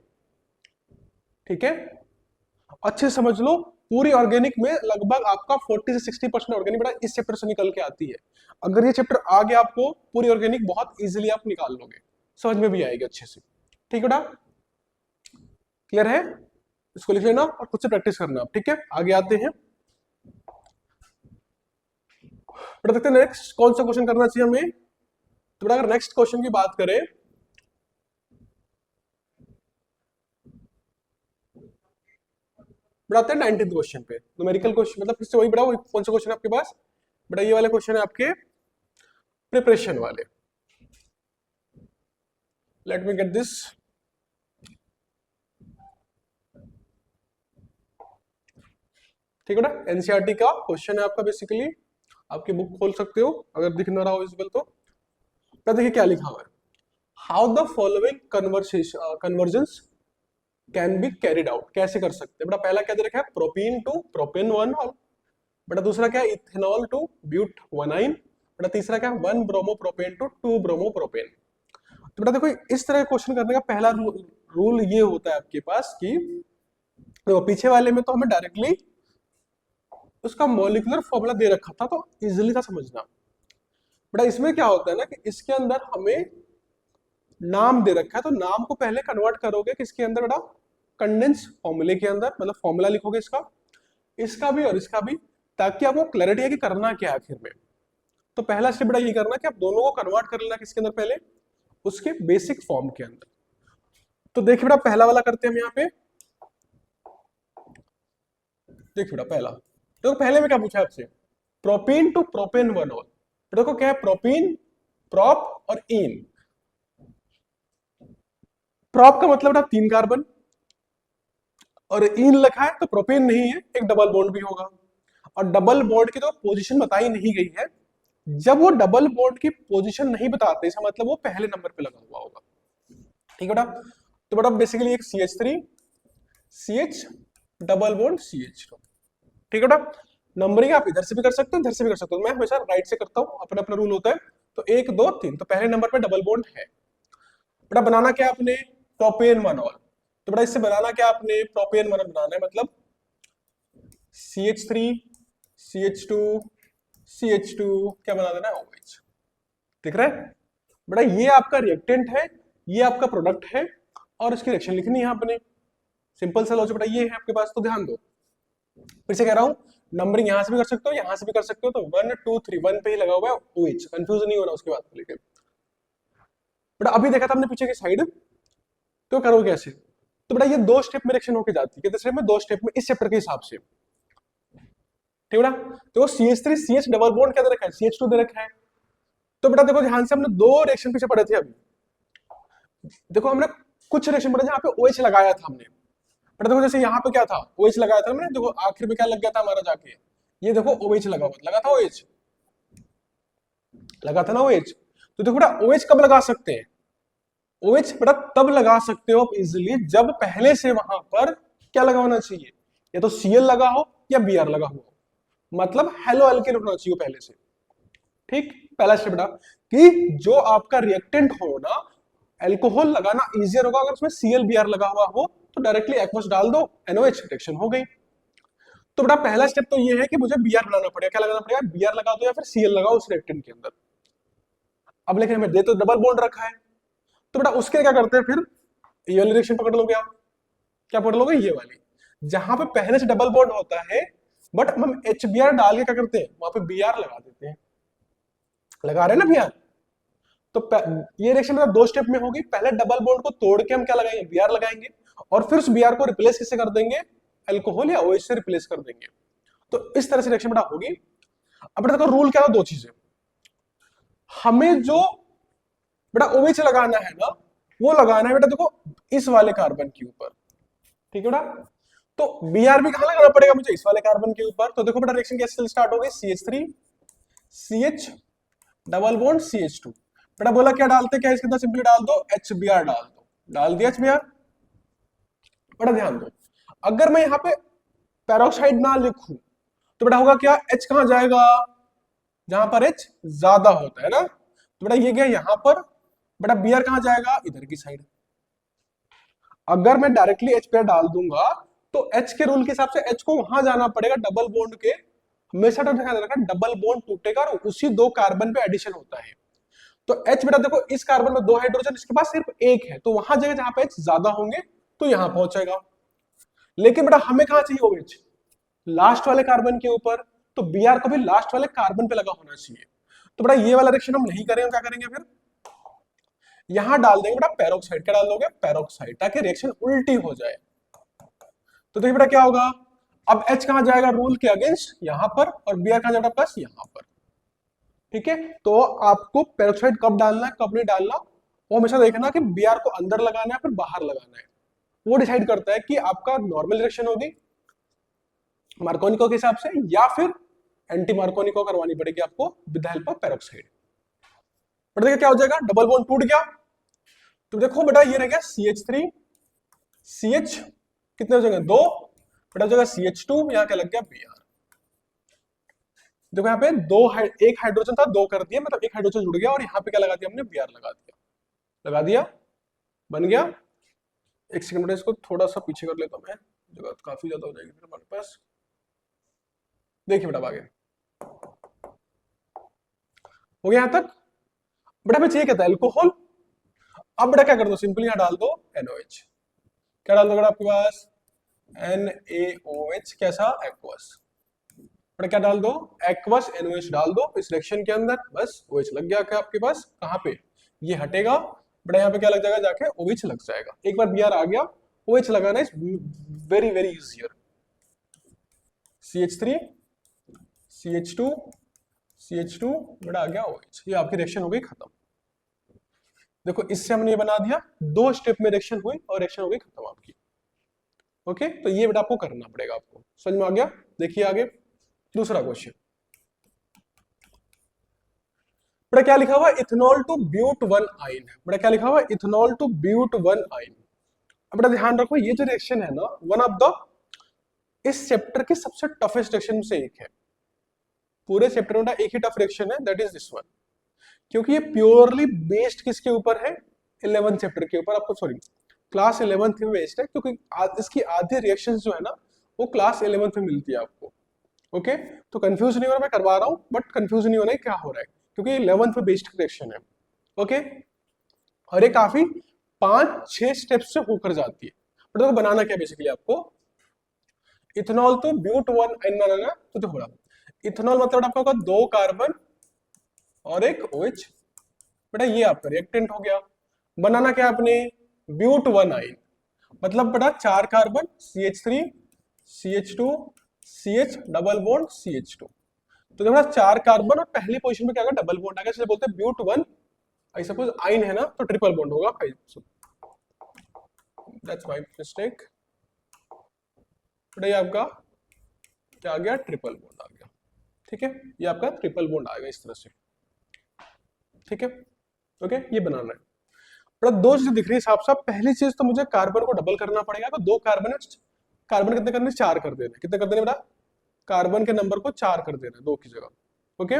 ठीक है, अच्छे से समझ लो। पूरी ऑर्गेनिक में लगभग आपका 40 से 60% ऑर्गेनिक बेटा इस चैप्टर से निकल के आती है। अगर ये चैप्टर आ गया आपको, पूरी ऑर्गेनिक बहुत इजीली आप निकाल लोगे, समझ में भी आएगी अच्छे से। ठीक है बेटा, क्लियर है, इसको लिख लेना और खुद से प्रैक्टिस करना आप। ठीक है, आगे आते हैं बेटा, देखते हैं नेक्स्ट कौन सा क्वेश्चन करना चाहिए हमें। तो बेटा अगर नेक्स्ट क्वेश्चन की बात करें, बढ़ाते हैं 19th क्वेश्चन पे, न्यूमेरिकल क्वेश्चन, मतलब फिर से वही बड़ा, वही कौन सा क्वेश्चन है आपके पास बेटा, ये वाले क्वेश्चन है आपके प्रिपरेशन वाले। Let me get this. ठीक है बेटा, एनसीईआरटी का क्वेश्चन है आपका, बेसिकली आपकी बुक खोल सकते हो अगर दिख ना रहा हो विजिबल तो। देखिए क्या लिखा हुआ है, how the following convergence can be carried out, कैसे कर सकते हैं बेटा। पहला क्या दे रखा है, प्रोपीन टू प्रोपेन 1 ऑल बेटा, दूसरा क्या है, इथेनॉल टू ब्यूट 1 बेटा, तीसरा क्या है, 1 bromo propane two 2 bromo propane. तो बेटा देखो इस तरह का क्वेश्चन करने का पहला रूल ये होता है आपके पास कि देखो पीछे वाले में तो हमें डायरेक्टली उसका मॉलिक्यूलर फॉर्मूला दे रखा था, तो इजीली था समझना। बेटा इसमें क्या होता है ना कि इसके अंदर हमें नाम दे रखा है, तो नाम को पहले कन्वर्ट करोगे किसके अंदर बेटा, कंडेंस फॉर्मूले के अंदर, मतलब फॉर्मूला लिखोगे इसका, इसका भी और इसका भी, ताकि आपको क्लैरिटी है कि करना क्या है आखिर में। तो पहला स्टेप बेटा ये करना कि आप दोनों को कन्वर्ट कर लेना किसके अंदर, पहले उसके बेसिक फॉर्म के अंदर। तो देखिए बेटा पहला वाला करते हैं हम यहाँ पे। देखिए बेटा पहला, तो पहले में क्या पूछा आपसे, प्रोपेन टू प्रोपेन 1 ऑल। देखो क्या है, प्रोपीन, प्रोप और इन। प्रोप का मतलब बेटा 3 कार्बन, और इन लिखा है तो प्रोपेन नहीं है, एक डबल बॉन्ड भी होगा। और डबल बॉन्ड की तो पोजीशन बताई नहीं गई है, जब वो डबल बॉन्ड की पोजीशन नहीं बताते इसका मतलब वो पहले नंबर पे लगा हुआ होगा। ठीक है बेटा, तो बेटा बेसिकली एक CH3 CH double bond CH2। ठीक है बेटा, नंबरिंग आप इधर से भी कर सकते हो, इधर से भी कर सकते हो, मैं हमेशा राइट से करता हूँ, अपना अपना रूल होता है। तो 1 2 3, तो पहले नंबर पे डबल बॉन्ड है बेटा। बनाना क्या आपने, प्रोपेन 1 ऑल। तो बेटा इससे बनाना क्या आपने, प्रोपेन 1 बनाना है, मतलब CH3 CH2 CH2 क्या बना देना है, OH। दिख रहा है बेटा, ये आपका रिएक्टेंट है, ये आपका प्रोडक्ट है, और इसकी रिएक्शन लिखनी है आपने। सिंपल सा लॉजिक बेटा ये है आपके पास, तो ध्यान दो। फिर से कह रहा हूं, नंबरिंग यहां से भी कर सकते हो, यहां से भी कर सकते हो, तो 1 2 3 1 पे ही लगा हुआ है OH, कंफ्यूज नहीं होना उसके बाद को लेकर। बेटा अभी देखा था हमने पीछे की साइड, तो करो कैसे, तो बेटा ये 2 स्टेप में रिएक्शन होकर जाती है, कितने स्टेप में, 2 स्टेप में, इस चैप्टर के हिसाब से। ठीक है बेटा, तो CH3 CH डबल बॉन्ड क्या दे रखा है, CH2 दे रखा है। तो बेटा देखो ध्यान से, हमने 2 रिएक्शन पीछे पढ़े थे अभी। देखो हमने कुछ रिएक्शन पढ़े जहां पे OH लगाया था हमने, बट देखो जैसे यहाँ पे क्या था, OH लगाया था हमने, देखो आखिर में क्या लग गया था हमारा जाके, ये देखो OH लगा था OH, लगा था ना OH। तो देखो बेटा OH कब लगा सकते हैं, OH बेटा तब लगा सकते हो आप इजिली जब पहले से वहां पर क्या लगा होना चाहिए, या तो Cl लगा हो या Br लगा हो, मतलब हेलो एल्केन होना चाहिए पहले से। ठीक, पहला स्टेप बेटा कि जो आपका रिएक्टेंट हो ना, अल्कोहल लगाना इजियर होगा अगर उसमें Cl Br लगा हुआ हो, तो डायरेक्टली एक्वस डाल दो, NOH रिएक्शन हो गई। तो बेटा पहला स्टेप तो ये है कि मुझे Br बनाना पड़ेगा, क्या लगाना पड़ेगा, Br लगा दो या फिर Cl लगाओ उस रिएक्टेंट के अंदर। अब लेकिन हमें दे तो डबल बॉन्ड रखा है, तो बेटा उसके क्या करते हैं, फिर ये वाली रिएक्शन पकड़ लोगे आप, क्या पढ़ लोगे, ये वाली, जहां पे पहले से डबल बॉन्ड होता है बट हम HBr डाल के क्या करते हैं, वहां पे Br लगा देते हैं, लगा रहे हैं ना Br। तो ये रिएक्शन मतलब दो स्टेप में होगी, पहले डबल बॉन्ड को तोड़ के हम क्या लगाएंगे, Br लगाएंगे, और फिर उस Br को रिप्लेस किससे कर देंगे, अल्कोहल या OH से रिप्लेस कर देंगे। तो इस तरह से रिएक्शन बेटा होगी। अब बेटा देखो रूल क्या था, दो चीजें, हमें जो बेटा OH लगाना है ना, वो लगाना है बेटा देखो इस वाले कार्बन के ऊपर, ठीक है बेटा। तो Br भी कहां लगाना पड़ेगा मुझे, इस वाले कार्बन के ऊपर। तो देखो बेटा रिएक्शन कैसे स्टार्ट हो गई, CH3 CH double bond CH2। बेटा बोला क्या डालते, क्या इसके अंदर सिंपली डाल दो HBr, डाल दो, डाल दिया HBr। बेटा ध्यान दो, अगर मैं यहाँ पे पेरोक्साइड ना लिखूं तो बेटा होगा क्या, H कहां जाएगा, जहां पर H ज्यादा होता है ना, तो बेटा ये गया यहां पर, बेटा Br कहां जाएगा, इधर की साइड। अगर मैं डायरेक्टली HBr डाल दूंगा तो H के रूल के हिसाब से H को वहां जाना पड़ेगा डबल बॉन्ड के, हमेशा तो ध्यान रखना डबल बॉन्ड टूटेगा और उसी दो कार्बन पे एडिशन होता है। तो H बेटा देखो इस कार्बन में दो हाइड्रोजन, इसके पास सिर्फ एक है, तो वहां जगह जहां पे H ज्यादा होंगे तो यहां पहुंचेगा। लेकिन बेटा हमें कहां चाहिए OH, लास्ट वाले कार्बन के ऊपर, तो Br को भी लास्ट वाले कार्बन पे लगा होना चाहिए। तो बेटा ये वाला रिएक्शन हम नहीं करेंगे, क्या करेंगे फिर, यहां डाल देंगे बेटा पेरोक्साइड। क्या डाल दोगे, पेरोक्साइड, ताकि रिएक्शन उल्टी हो जाए। तो देखिए बेटा क्या होगा, अब H कहां जाएगा रूल के अगेंस्ट, यहां पर, और Br कहां जाएगा प्लस यहां पर, ठीक है। तो आपको पेरोक्साइड कब डालना है कब नहीं डालना, वो हमेशा देखना कि Br को अंदर लगाना है फिर बाहर लगाना है, वो डिसाइड करता है कि आपका नॉर्मल रिएक्शन होगी मार्कोनिको के हिसाब से, या फिर एंटी मार्कोनिको करवानी पड़ेगी आपको with the help of peroxide. But देखिए क्या हो जाएगा, डबल बॉन्ड टूट गया। तो देखो बेटा ये रह गया CH3 CH, कितने हो जाएंगे, दो, बेटा हो जाएगा CH2, यहाँ क्या लग गया Br। देखो यहाँ पे एक हाइड्रोजन था, दो कर दिया, मतलब एक हाइड्रोजन जुड़ गया, और यहाँ पे क्या लगा दिया हमने, Br लगा दिया, बन गया। एक सेकंड बेटा इसको थोड़ा सा पीछे कर लेता हूँ मैं, जगह काफी ज्यादा हो जाएगी फिर हमारे पास। देखिए बेटा आगे हो गया यहाँ तक। बेटा मैं चाहिए कहता है अल्कोहल। अब बेटा क्या कर दो, सिंपली यहाँ डाल दो NOH। क्या डाल दो बेटा आपके पास, NaOH, कैसा, एक्वस। बेटा क्या डाल दो, एक्वस NOH डाल दो इस रिएक्शन के अंदर, बस OH लग गया क्या आपके पास, कहाँ पे, ये हटेगा, बेटा यहाँ पे क्या लग जाएगा, जाके OH लग जाएगा। एक बार Br आ गया, OH लगाना is very very easier. CH3 CH2 CH2, बेटा आ गया OH, ये आपकी रिएक्शन हो गई खत्म। देखो इससे हमने ये बना दिया, दो स्टेप में रिएक्शन हुई और रिएक्शन हो गई खत्म आपकी। ओके, तो ये बेटा आपको करना पड़ेगा, आपको समझ में आ गया। देखिए आगे दूसरा क्वेश्चन, बेटा क्या लिखा हुआ है, इथेनॉल टू ब्यूट वन आइन। बेटा क्या लिखा हुआ है, इथेनॉल टू ब्यूट वन आइन। अब बेटा ध्यान रखो ये जो रिएक्शन है ना, वन ऑफ द इस चैप्टर के सबसे टफेस्ट रिएक्शन से एक है। पूरे चैप्टर में एक ही टफ रिएक्शन है, दैट इज दिस वन, क्योंकि ये प्योरली बेस्ड किसके ऊपर है, 11th चैप्टर के ऊपर, आपको सॉरी क्लास 11th में बेस्ड है, क्योंकि इसकी आधी रिएक्शंस जो है ना वो क्लास 11th में मिलती है आपको। ओके, तो कंफ्यूज नहीं हो रहा, मैं करवा रहा हूँ बट कंफ्यूज नहीं होना है क्या हो रहा है, क्योंकि 11th में बेस्ड रिएक्शन है। ओके, और ये काफी 5-6 स्टेप्स से होकर जाती है। बट देखो बनाना क्या बेसिकली आपको, इथेनॉल तो ब्यूट वन आइन बनाना, तो देखो इथेनॉल मतलब आपका होगा दो कार्बन और एक OH। बेटा ये आपका रिएक्टेंट हो गया। बनाना क्या आपने, ब्यूट वन आइन, मतलब बेटा चार carbon CH3 CH2 CH double bond CH2। तो देखो चार कार्बन और पहली पोजीशन में क्या होगा, डबल बॉन्ड आ गया, इसलिए बोलते हैं ब्यूट वन। आई सपोज आइन है ना, तो ट्रिपल बॉन्ड होगा, दैट्स माय मिस्टेक। बेटा ये आपका क्या आ गया, ट्रिपल बॉन्ड आ गया, ठीक है, ये आपका ट्रिपल बॉन्ड आएगा इस तरह से, ठीक है। ओके, ये बनाना है। बड़ा दो चीजें दिख रही है साफ साफ। पहली चीज तो मुझे कार्बन को डबल करना पड़ेगा, तो दो कार्बन है, कार्बन कितने करने, चार कर देना, कितने कर देने बेटा, कार्बन के नंबर को चार कर देना दो की जगह। ओके,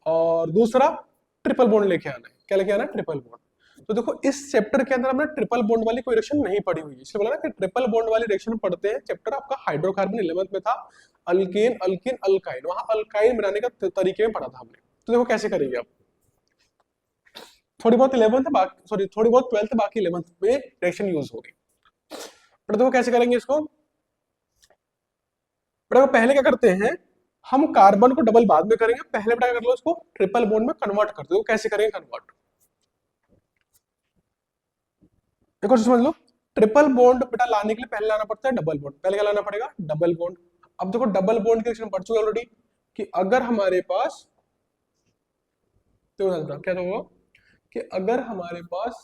और दूसरा ट्रिपल बॉन्ड लेके आना है, क्या लेके आना है, ट्रिपल बॉन्ड। तो देखो इस चैप्टर के अंदर हमने ट्रिपल बॉन्ड वाली कोई रिएक्शन नहीं पढ़ी हुई है, इसलिए बोला ना कि ट्रिपल बॉन्ड वाली रिएक्शन पढ़ते हैं। चैप्टर आपका हाइड्रोकार्बन 11th में था, अल्केन अल्किन अल्काइन, वहां अल्काइन बनाने का तरीके में पढ़ा था हमने। तो देखो कैसे करेंगे आप, थोड़ी बहुत 11th बाकी, सॉरी थोड़ी बहुत 12th बाकी 11th में रिएक्शन यूज होगी। बेटा देखो कैसे करेंगे इसको। बेटा पहले क्या करते हैं, हम कार्बन को डबल बाद में करेंगे, पहले बेटा कर लो इसको ट्रिपल बॉन्ड में कन्वर्ट कर दो। कैसे करेंगे कन्वर्ट, देखो समझ लो। ट्रिपल बॉन्ड बेटा लाने के लिए पहले लाना पड़ता है डबल बॉन्ड। पहले क्या लाना पड़ेगा, डबल बॉन्ड। अब देखो डबल बॉन्ड के रिएक्शन पढ़ चुके ऑलरेडी कि अगर हमारे पास, तो क्या होगा कि अगर हमारे पास,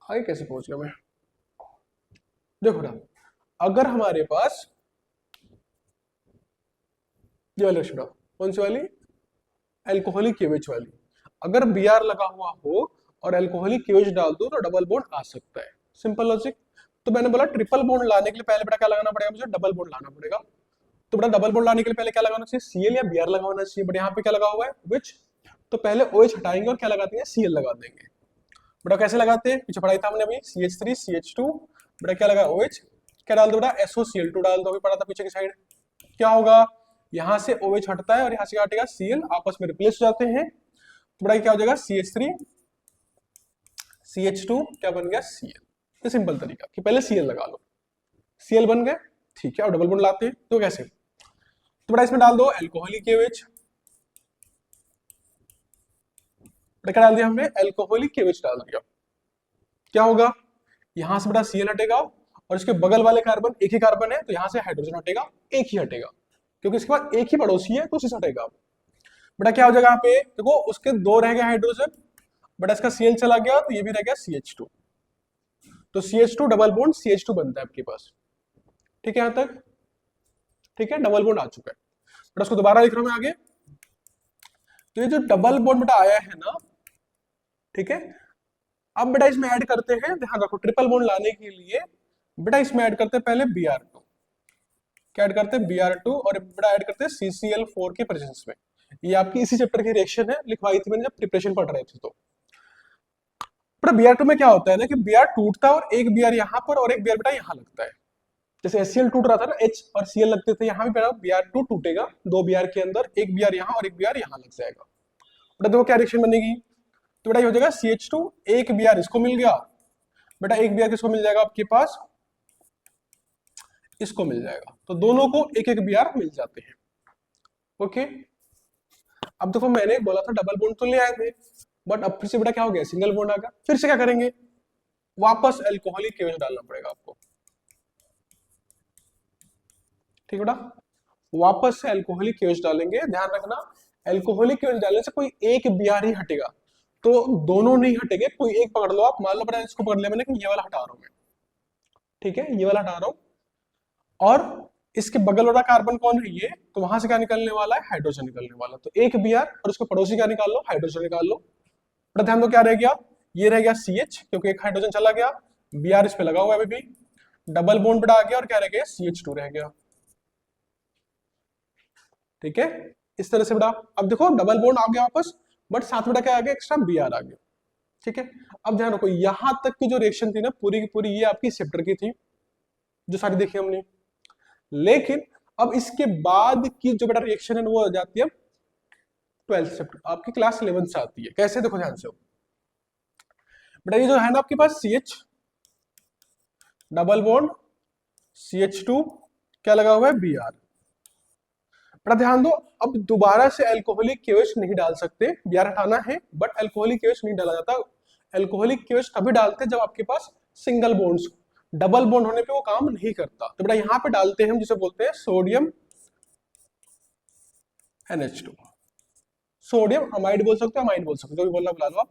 आगे कैसे पहुंच गया मैं, देखो ना, अगर हमारे पास ये वाली रिएक्शन, कौन सी वाली, एल्कोहलिक केवेज वाली, अगर बी आर लगा हुआ हो और एल्कोहलिक केवेज डाल दो तो डबल बॉन्ड आ सकता है। Simple logic. तो मैंने बोला ट्रिपल बॉन्ड लाने के लिए पहले बेटा क्या लगाना पड़ेगा मुझे, डबल बॉन्ड लाना पड़ेगा। तो बेटा डबल बॉन्ड लाने के लिए पहले क्या लगाना चाहिए, सीएल या बीआर लगाना चाहिए। बट यहाँ पे क्या लगा हुआ है, विच। तो पहले OH हटाएंगे और क्या लगा देंगे, सीएल लगा देंगे। बेटा कैसे लगाते हैं, पीछे पढ़ाई था हमने अभी, CH3 CH2, बेटा क्या लगा OH, क्या डाल दो बेटा SOCl2 डाल दो, अभी पढ़ा था पीछे की साइड। क्या होगा, यहाँ से OH हटता है और यहाँ से क्या हटेगा, Cl, आपस में रिप्लेस हो जाते हैं। तो बेटा क्या हो जाएगा, CH3 CH2 क्या बन गया, Cl। ये सिंपल तरीका कि पहले Cl लगा लो, Cl बन गए, ठीक है। और डबल बॉन्ड लाते हैं तो कैसे, तो बेटा इसमें डाल दो एल्कोहलिक केवेज। क्या डाल दिया हमने, एल्कोहलिक केवेज डाल दिया। क्या होगा, यहां से बेटा Cl हटेगा और इसके बगल वाले कार्बन, एक ही कार्बन है तो यहां से हाइड्रोजन हटेगा, एक ही हटेगा, क्योंकि इसके बाद एक ही पड़ोसी है तो उसी से हटेगा। बेटा क्या हो जाएगा यहाँ पे, देखो उसके दो रह गए हाइड्रोजन, बेटा इसका Cl चला गया तो ये भी रह गया CH2। तो CH2 डबल बॉन्ड CH2 बनता है आपके पास, ठीक है। यहां तक ठीक है, डबल बॉन्ड आ चुका है। बेटा उसको दोबारा लिख रहा हूं मैं आगे। तो ये जो डबल बॉन्ड बेटा आया है ना, ठीक है। अब बेटा इसमें ऐड करते हैं, ध्यान रखो ट्रिपल बॉन्ड लाने के लिए बेटा इसमें ऐड करते हैं पहले Br2। क्या ऐड करते हैं, Br2, और बेटा ऐड करते हैं CCl4 के प्रेजेंस में। ये आपकी इसी चैप्टर की रिएक्शन है, लिखवाई थी मैंने जब प्रिपरेशन पढ़ रहे थे। तो बेटा Br2 में क्या होता है ना कि Br टूटता है और एक Br यहाँ पर और एक Br बेटा यहाँ लगता है। जैसे HCl टूट रहा था ना, H और Cl लगते थे, यहाँ भी बेटा Br2 टूटेगा, दो Br के अंदर, एक Br यहाँ और एक Br यहाँ लग जाएगा। बेटा देखो क्या रिएक्शन बनेगी, तो बेटा ये हो जाएगा CH2, एक Br इसको मिल गया, बेटा एक Br किसको मिल जाएगा आपके पास, इसको मिल जाएगा। तो दोनों को एक एक Br मिल जाते हैं। ओके। अब देखो मैंने बोला था डबल बॉन्ड तो ले आए थे, बट अब फिर से बेटा क्या हो गया, सिंगल बॉन्ड आ गया। फिर से क्या करेंगे, वापस एल्कोहलिक केवेज डालना पड़ेगा आपको, ठीक है बेटा। वापस से एल्कोहलिक केवेज डालेंगे, ध्यान रखना एल्कोहलिक केवेज डालने से कोई एक Br ही हटेगा, तो दोनों नहीं हटेंगे, कोई एक पकड़ लो आप। मान लो बेटा इसको पकड़ लिया मैंने कि ये वाला हटा रहा हूं मैं, ठीक है, ये वाला हटा रहा हूं, और इसके बगल वाला कार्बन कौन है ये, तो वहां से क्या निकलने वाला है, हाइड्रोजन निकलने वाला। तो एक Br और उसके पड़ोसी क्या निकाल लो, हाइड्रोजन निकाल लो। बेटा ध्यान दो क्या रह गया, ये रह गया CH, क्योंकि एक हाइड्रोजन चला गया, Br इस पे लगा हुआ है अभी भी, डबल बॉन्ड बेटा आ गया और क्या रह गया, CH2 रह गया, ठीक है। इस तरह से बेटा अब देखो डबल बॉन्ड आ गया वापस, बट साथ बेटा क्या आ गया, एक्स्ट्रा Br आ गया, ठीक है। अब ध्यान रखो यहां तक की जो रिएक्शन थी ना पूरी की पूरी, ये आपकी चैप्टर की थी जो सारी देखी हमने। लेकिन अब इसके बाद की जो बेटा रिएक्शन है वो आ जाती है 12th चैप्टर, आपकी क्लास 11 से आती है। कैसे, देखो ध्यान से बेटा, ये जो है ना आपके पास CH डबल बॉन्ड CH2 क्या लगा हुआ है, Br। बेटा ध्यान दो, अब दोबारा से एल्कोहलिक केवेज नहीं डाल सकते, Br हटाना है, बट एल्कोहलिक केवेज नहीं डाला जाता। एल्कोहलिक केवेज तभी डालते जब आपके पास सिंगल बॉन्ड्स, डबल बॉन्ड होने पे वो काम नहीं करता। तो बेटा यहाँ पे डालते हैं हम जिसे बोलते हैं सोडियम NH2, सोडियम अमाइड बोल सकते हो, अमाइड बोल सकते हो, जो भी बोलना बुला लो आप।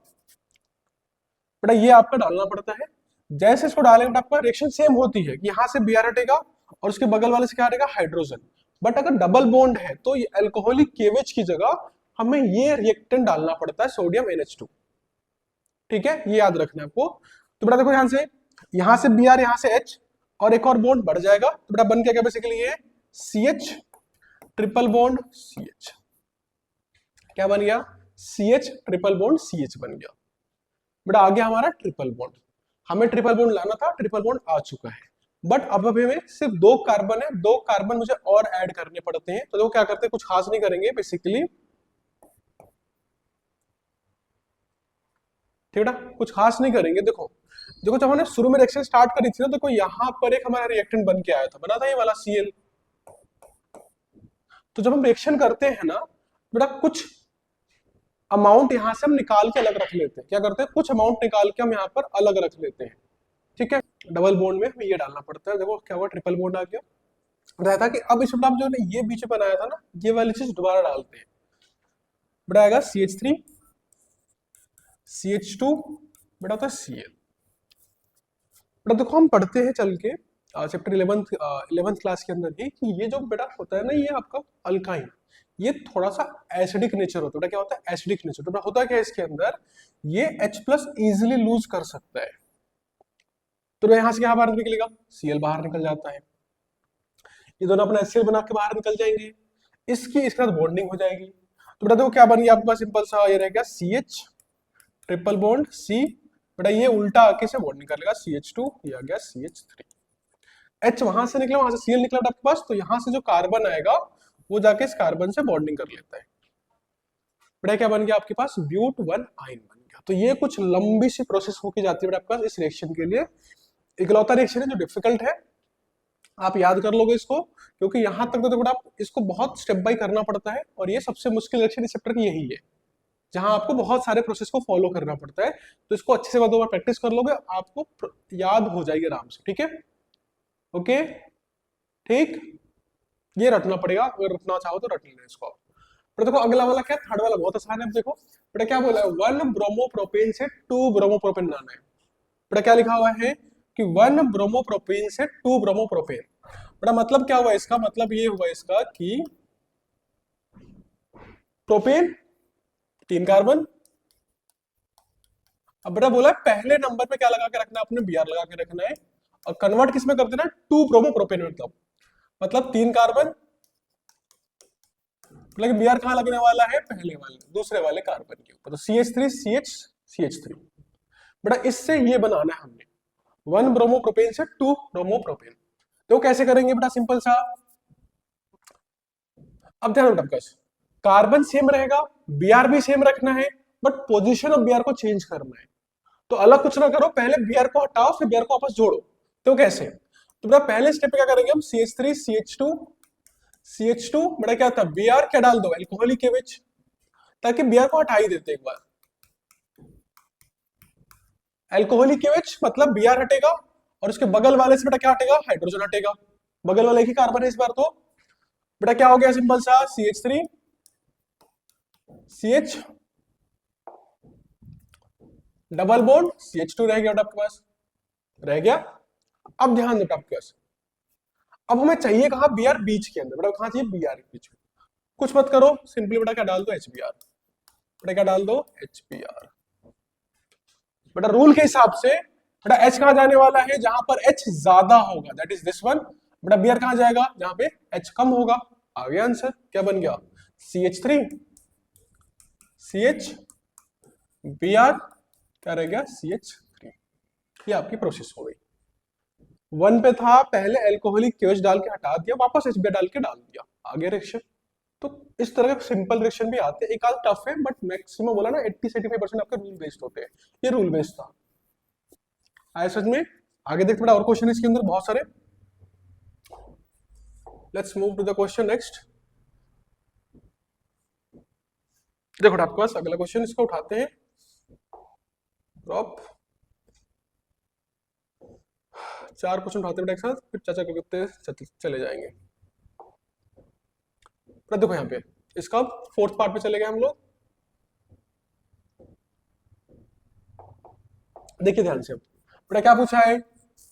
बेटा ये आपका डालना पड़ता है। जैसे इसको डालेंगे आपका रिएक्शन सेम होती है, यहाँ से Br हटेगा और उसके बगल वाले से क्या हटेगा, हाइड्रोजन। बट अगर डबल बॉन्ड है तो ये एल्कोहलिक केवेज की जगह हमें ये रिएक्टेंट डालना पड़ता है, सोडियम NH2, ठीक है, ये याद रखना है आपको। तो बेटा देखो यहाँ से Br, यहाँ से H, और एक और बॉन्ड बढ़ जाएगा, तो बेटा बन क्या बेसिकली ये CH ट्रिपल बॉन्ड CH, क्या बन गया, CH ट्रिपल बॉन्ड CH बन गया। बेटा आ गया हमारा ट्रिपल बॉन्ड। हमें ट्रिपल बॉन्ड लाना था, ट्रिपल बॉन्ड आ चुका है, बट अब हमें सिर्फ दो कार्बन है, दो कार्बन मुझे और ऐड करने पड़ते हैं। तो देखो क्या करते हैं, कुछ खास नहीं करेंगे बेसिकली, ठीक है ना, कुछ खास नहीं करेंगे। देखो देखो जब हमने शुरू में रिएक्शन स्टार्ट करी थी ना, देखो यहाँ पर एक हमारा रिएक्टेंट बन के आया था, बना था ये वाला Cl। तो जब हम रिएक्शन करते हैं ना बेटा, कुछ अमाउंट यहाँ से हम निकाल के अलग रख लेते हैं। क्या करते हैं, कुछ अमाउंट निकाल के हम यहाँ पर अलग रख लेते हैं। ठीक है, डबल बॉन्ड में हमें ये डालना पड़ता है। देखो क्या हुआ, ट्रिपल बॉन्ड आ गया। रहता कि अब इसमें आप जो ने ये बीच में बनाया था ना, ये वाली चीज दोबारा डालते हैं। बेटा आएगा CH3 CH2 बेटा होता है Cl। बेटा देखो हम पढ़ते हैं चल के चैप्टर 11th क्लास के अंदर ही कि ये जो बेटा होता है ना, ये आपका अल्काइन, ये थोड़ा सा एसिडिक नेचर होता है। बेटा क्या होता है, एसिडिक नेचर। तो बेटा होता क्या है इसके अंदर, ये H+ इजिली लूज कर सकता है। तो यहाँ से क्या बाहर निकलेगा, Cl बाहर निकल जाता है। ये दोनों अपना HCl बना के बाहर निकल जाएंगे, इसकी इसके साथ बॉन्डिंग हो जाएगी। तो बेटा देखो क्या बन गया आपके पास, सिंपल सा ये रहेगा CH ट्रिपल बॉन्ड C। बेटा ये उल्टा आके से बॉन्डिंग कर लेगा, CH2 ये आ गया CH3। H वहां से निकला, वहां से Cl निकला आपके पास, तो यहाँ से जो कार्बन आएगा वो जाके इस कार्बन से बॉन्डिंग कर लेता है। बेटा क्या बन गया आपके पास, ब्यूट 1 आयन बन गया। तो ये कुछ लंबी सी प्रोसेस होके जाती है बेटा आपके पास इस रिएक्शन के लिए। इकलौता रिएक्शन है जो डिफिकल्ट है, आप याद कर लोगे इसको, क्योंकि यहां तक तो देखो आप इसको बहुत स्टेप बाय करना पड़ता है, और ये सबसे मुश्किल रिएक्शन इस चैप्टर की यही है, जहां आपको बहुत सारे प्रोसेस को फॉलो करना पड़ता है। तो इसको अच्छे से 2 बार प्रैक्टिस कर लोगे, आपको याद हो जाएगी आराम से। ठीक है, ओके ठीक, ये रटना पड़ेगा, अगर रटना चाहो तो रट लेना इसको आप। पर देखो अगला वाला क्या, थर्ड वाला बहुत आसान है। अब देखो बेटा क्या बोला है, 1 ब्रोमोप्रोपेन से 2 ब्रोमोप्रोपेन बनाना है। बेटा क्या लिखा हुआ है कि 1 ब्रोमोप्रोपेन से 2 ब्रोमोप्रोपेन। बेटा मतलब क्या हुआ इसका, मतलब ये हुआ इसका कि प्रोपेन 3 कार्बन। अब बेटा बोला पहले नंबर पे क्या लगा के रखना है, अपने Br लगा के रखना है, और कन्वर्ट किसमें कर देना, 2 ब्रोमोप्रोपेन में। मतलब 3 कार्बन, लेकिन Br कहां लगने वाला है, पहले वाले दूसरे वाले कार्बन के ऊपर। तो CH3 CH CH3। बेटा इससे ये बनाना है हमने, 1 ब्रोमोप्रोपेन से 2 ब्रोमोप्रोपेन। तो कैसे करेंगे बेटा, सिंपल सा। अब ध्यान रखना, कार्बन सेम रहेगा, Br भी सेम रखना है, बट पोजीशन ऑफ Br को चेंज करना है। तो अलग कुछ ना करो, पहले Br को हटाओ, फिर Br को वापस जोड़ो। तो कैसे, तो बेटा पहले स्टेप पे क्या करेंगे हम, CH3 CH2 बेटा क्या था, Br क्या डाल दो, एल्कोहलिक KH, ताकि Br को हटा ही देते एक बार। एल्कोहलिक KH मतलब Br हटेगा, और उसके बगल वाले से बेटा क्या हटेगा, हाइड्रोजन हटेगा। बगल वाले एक ही कार्बन है इस बार। तो बेटा क्या हो गया, सिंपल सा, CH3 CH double bond CH2 रह गया आपके पास, रह गया। अब ध्यान दो आपके पास, अब हमें चाहिए कहा, Br बीच के अंदर। बेटा कहां चाहिए, Br के बीच में। कुछ मत करो, सिंपली बेटा क्या डाल दो, HBr। बेटा क्या डाल दो, HBr। बेटा रूल के हिसाब से बेटा H कहां जाने वाला है, जहां पर H ज्यादा होगा, दैट इज दिस वन। बेटा Br कहां जाएगा, जहां पे H कम होगा। आ गया आंसर, क्या बन गया, CH3 CH Br क्या रह गया, CH3। ये आपकी प्रोसेस हो गई। 1 पे था, पहले एल्कोहलिक KH डाल के हटा दिया, वापस HBr डाल के डाल दिया, आगे रिएक्शन। तो इस तरह के सिंपल रिएक्शन भी आते हैं, एक आध टफ है, बट मैक्सिमम बोला ना 80-85% आपके रूल बेस्ड होते हैं। ये रूल बेस्ड था, आया समझ में। आगे देखते बेटा और क्वेश्चन इसके अंदर बहुत सारे। Let's move to the question next. देखो आपके पास अगला क्वेश्चन, इसको उठाते हैं, ड्रॉप 4 क्वेश्चन उठाते हैं एक साथ, फिर चर्चा करते चले जाएंगे। देखो यहाँ पे इसका 4th पार्ट पे चले गए हम लोग। देखिए ध्यान से, बेटा क्या पूछा है,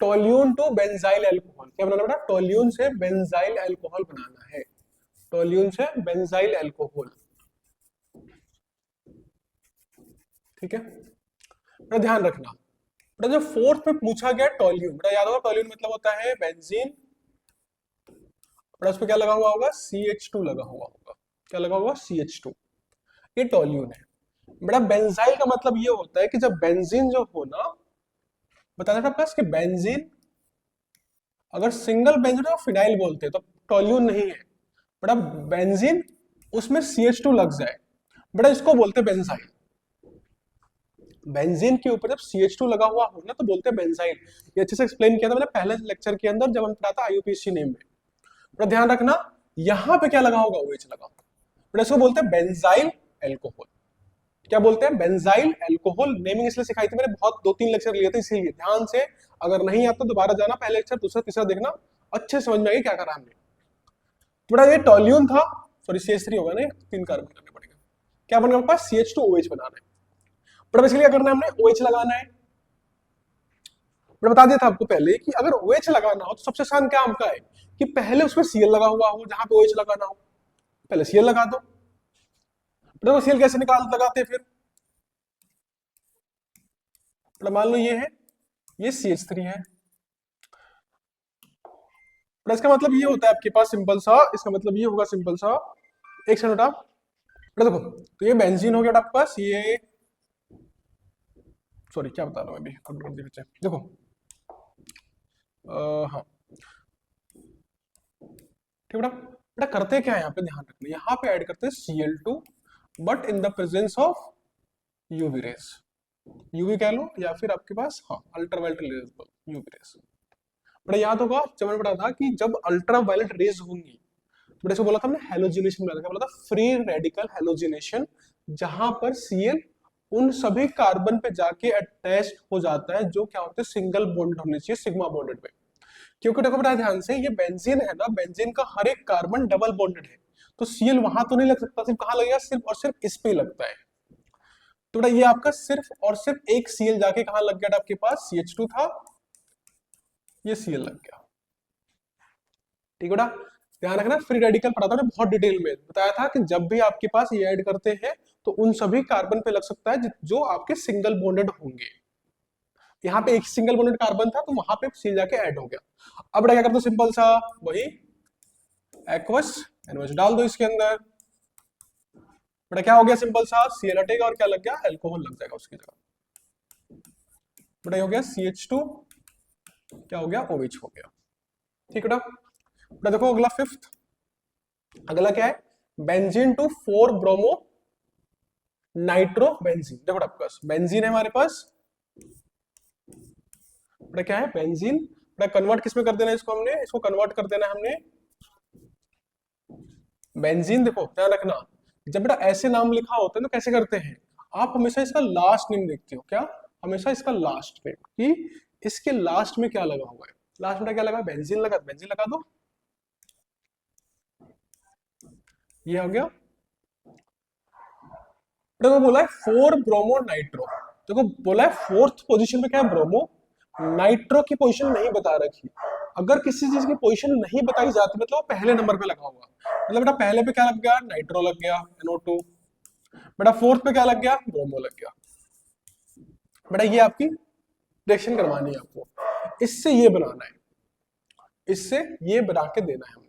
टोल्यून टू बेंजाइल एल्कोहल। क्या बनाना बेटा, टोल्यून से बेंजाइल एल्कोहल बनाना है, टोल्यून से बेंजाइल एल्कोहल। ठीक है, बेटा ध्यान रखना, बेटा जो 4th में पूछा गया टोल्यून, बेटा याद होगा टोल्यून मतलब होता है बेंजीन। बेटा उस पर क्या लगा हुआ होगा, CH2 लगा हुआ होगा। क्या लगा हुआ, CH2। ये टोल्यून है। बेटा बेंजाइल का मतलब ये होता है कि जब बेंजीन जो हो ना, बताया था प्लस कि बेंजीन अगर सिंगल बेंजीन तो फिनाइल बोलते हैं, तो टोल्यून नहीं है बेटा। बेंजीन उसमें CH2 लग जाए, बेटा इसको बोलते हैं बेंजाइल। बेंजीन के ऊपर जब CH2 लगा हुआ हो ना तो बोलते हैं बेंजाइल। ये अच्छे से एक्सप्लेन किया था मैंने पहले लेक्चर के अंदर जब हम पढ़ा था IUPAC नेम में। तो ध्यान रखना यहाँ पे क्या लगा होगा, OH लगा होगा, तो इसको बोलते हैं बेंजाइल एल्कोहल। क्या बोलते हैं, बेंजाइल एल्कोहल। नेमिंग इसलिए सिखाई थी मैंने, बहुत 2-3 लेक्चर लिए थे इसीलिए ध्यान से, अगर नहीं आता दोबारा जाना, पहले लेक्चर दूसरा तीसरा देखना, अच्छे समझ में आएगी क्या करा हमने। थोड़ा ये टॉल्यून था, सॉरी CH3 होगा ना, 3 कार्बन करने पड़ेगा, क्या बनेगा हमारे पास CH2OH बनाना है। बट बेसिकली क्या करना है हमने, OH लगाना है। मैं बता दिया था आपको पहले कि अगर OH लगाना हो तो सबसे आसान काम क्या है कि पहले उसमें Cl लगा हुआ हो, जहां पे OH लगाना हो पहले Cl लगा दो। तो Cl कैसे लगाते हैं फिर, तो मान लो ये है, ये CH3 है, तो इसका मतलब ये होता है आपके पास सिंपल सा, इसका मतलब ये होगा सिंपल सा, एक सेकंड बेटा, देखो तो ये बेंजीन हो गया आपके पास, ये सॉरी क्या बता रहा हूं मैं अभी, देखो हाँ ठीक बेटा। बेटा करते क्या है यहाँ पे, ध्यान रखना, यहाँ पे ऐड करते हैं Cl2 but in the presence of UV rays, UV कह लो या फिर आपके पास हाँ अल्ट्रावायलेट रेज, यूवी रेज। बड़ा याद होगा जब मैंने पढ़ा था कि जब अल्ट्रावायलेट रेज होंगी, बड़े से बोला था हमने हेलोजिनेशन में, क्या बोला था, फ्री रेडिकल हेलोजिनेशन, जहां पर Cl उन सभी कार्बन पे जाके अटैच हो जाता है जो क्या होते हैं सिंगल बॉन्ड होने चाहिए सिग्मा बॉन्डेड पे। क्योंकि देखो बेटा ध्यान से, ये बेंजीन है ना, बेंजीन का हर एक कार्बन डबल बॉन्डेड है, तो Cl वहां तो नहीं लग सकता, सिर्फ कहां लगेगा, सिर्फ और सिर्फ इस पे लगता है। तो बेटा ये आपका सिर्फ और सिर्फ एक Cl जाके कहां लग गया, आपके पास CH2 था, ये Cl लग गया। ठीक बेटा, ध्यान रखना, फ्री रेडिकल पढ़ा था मैंने बहुत डिटेल में, बताया था कि जब भी आपके पास ये ऐड करते हैं तो उन सभी कार्बन पे लग सकता है जो आपके सिंगल बॉन्डेड होंगे। यहाँ पे एक सिंगल बॉन्डेड कार्बन था तो वहां पे Cl जाके ऐड हो गया। अब बेटा क्या करते हो, सिंपल सा वही एक्वस एनओएच डाल दो इसके अंदर, बेटा क्या हो गया, सिंपल सा Cl हटेगा और क्या लग गया, एल्कोहल लग जाएगा उसकी जगह। बेटा ये हो गया CH2, क्या हो गया, OH हो गया। ठीक है बेटा, देखो अगला फिफ्थ, अगला क्या है, benzene to 4 bromo nitro benzene. देखो आपके पास बेंजीन है हमारे पास, बेटा क्या है बेंजीन, बेटा कन्वर्ट किसमें कर देना है इसको, हमने इसको कन्वर्ट कर देना है हमने बेंजीन। देखो ध्यान रखना, जब बेटा ऐसे नाम लिखा होता है तो कैसे करते हैं, आप हमेशा इसका लास्ट नेम देखते हो, क्या हमेशा इसका लास्ट नेम, कि इसके लास्ट में क्या लगा हुआ है, लास्ट में क्या लगा, बेंजीन लगा, बेंजीन लगा दो, ये हो गया। देखो बोला है 4 ब्रोमो नाइट्रो, देखो बोला है फोर्थ पोजीशन पे क्या है, ब्रोमो, नाइट्रो की पोजीशन नहीं बता रखी। अगर किसी चीज की पोजीशन नहीं बताई जाती मतलब पहले नंबर पे लगा हुआ, मतलब बेटा पहले पे क्या लग गया, नाइट्रो लग गया NO2, बेटा फोर्थ पे क्या लग गया, ब्रोमो लग गया। बेटा ये आपकी रिएक्शन करवानी है आपको, इससे ये बनाना है, इससे ये बना के देना है हमने,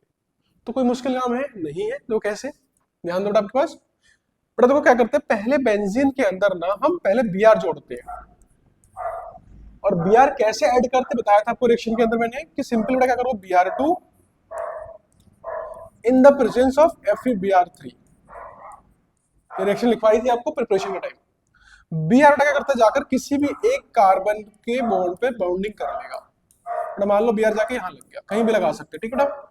तो कोई मुश्किल काम है नहीं है। तो कैसे, ध्यान दो आपके पास, बेटा देखो क्या करते हैं, पहले बेंजीन के अंदर ना हम पहले Br जोड़ते हैं, और Br कैसे ऐड करते बताया था आपको रिएक्शन के अंदर मैंने, कि सिंपल बेटा क्या करो, Br2 in the presence of FeBr3, ये रिएक्शन लिखवाई थी आपको प्रिपरेशन के टाइम। Br बेटा क्या करता है, जाकर किसी भी एक कार्बन के बॉन्ड पे बाउंडिंग कर लेगा, बेटा मान लो Br जाके यहाँ लग गया, कहीं भी लगा सकते, ठीक है बेटा।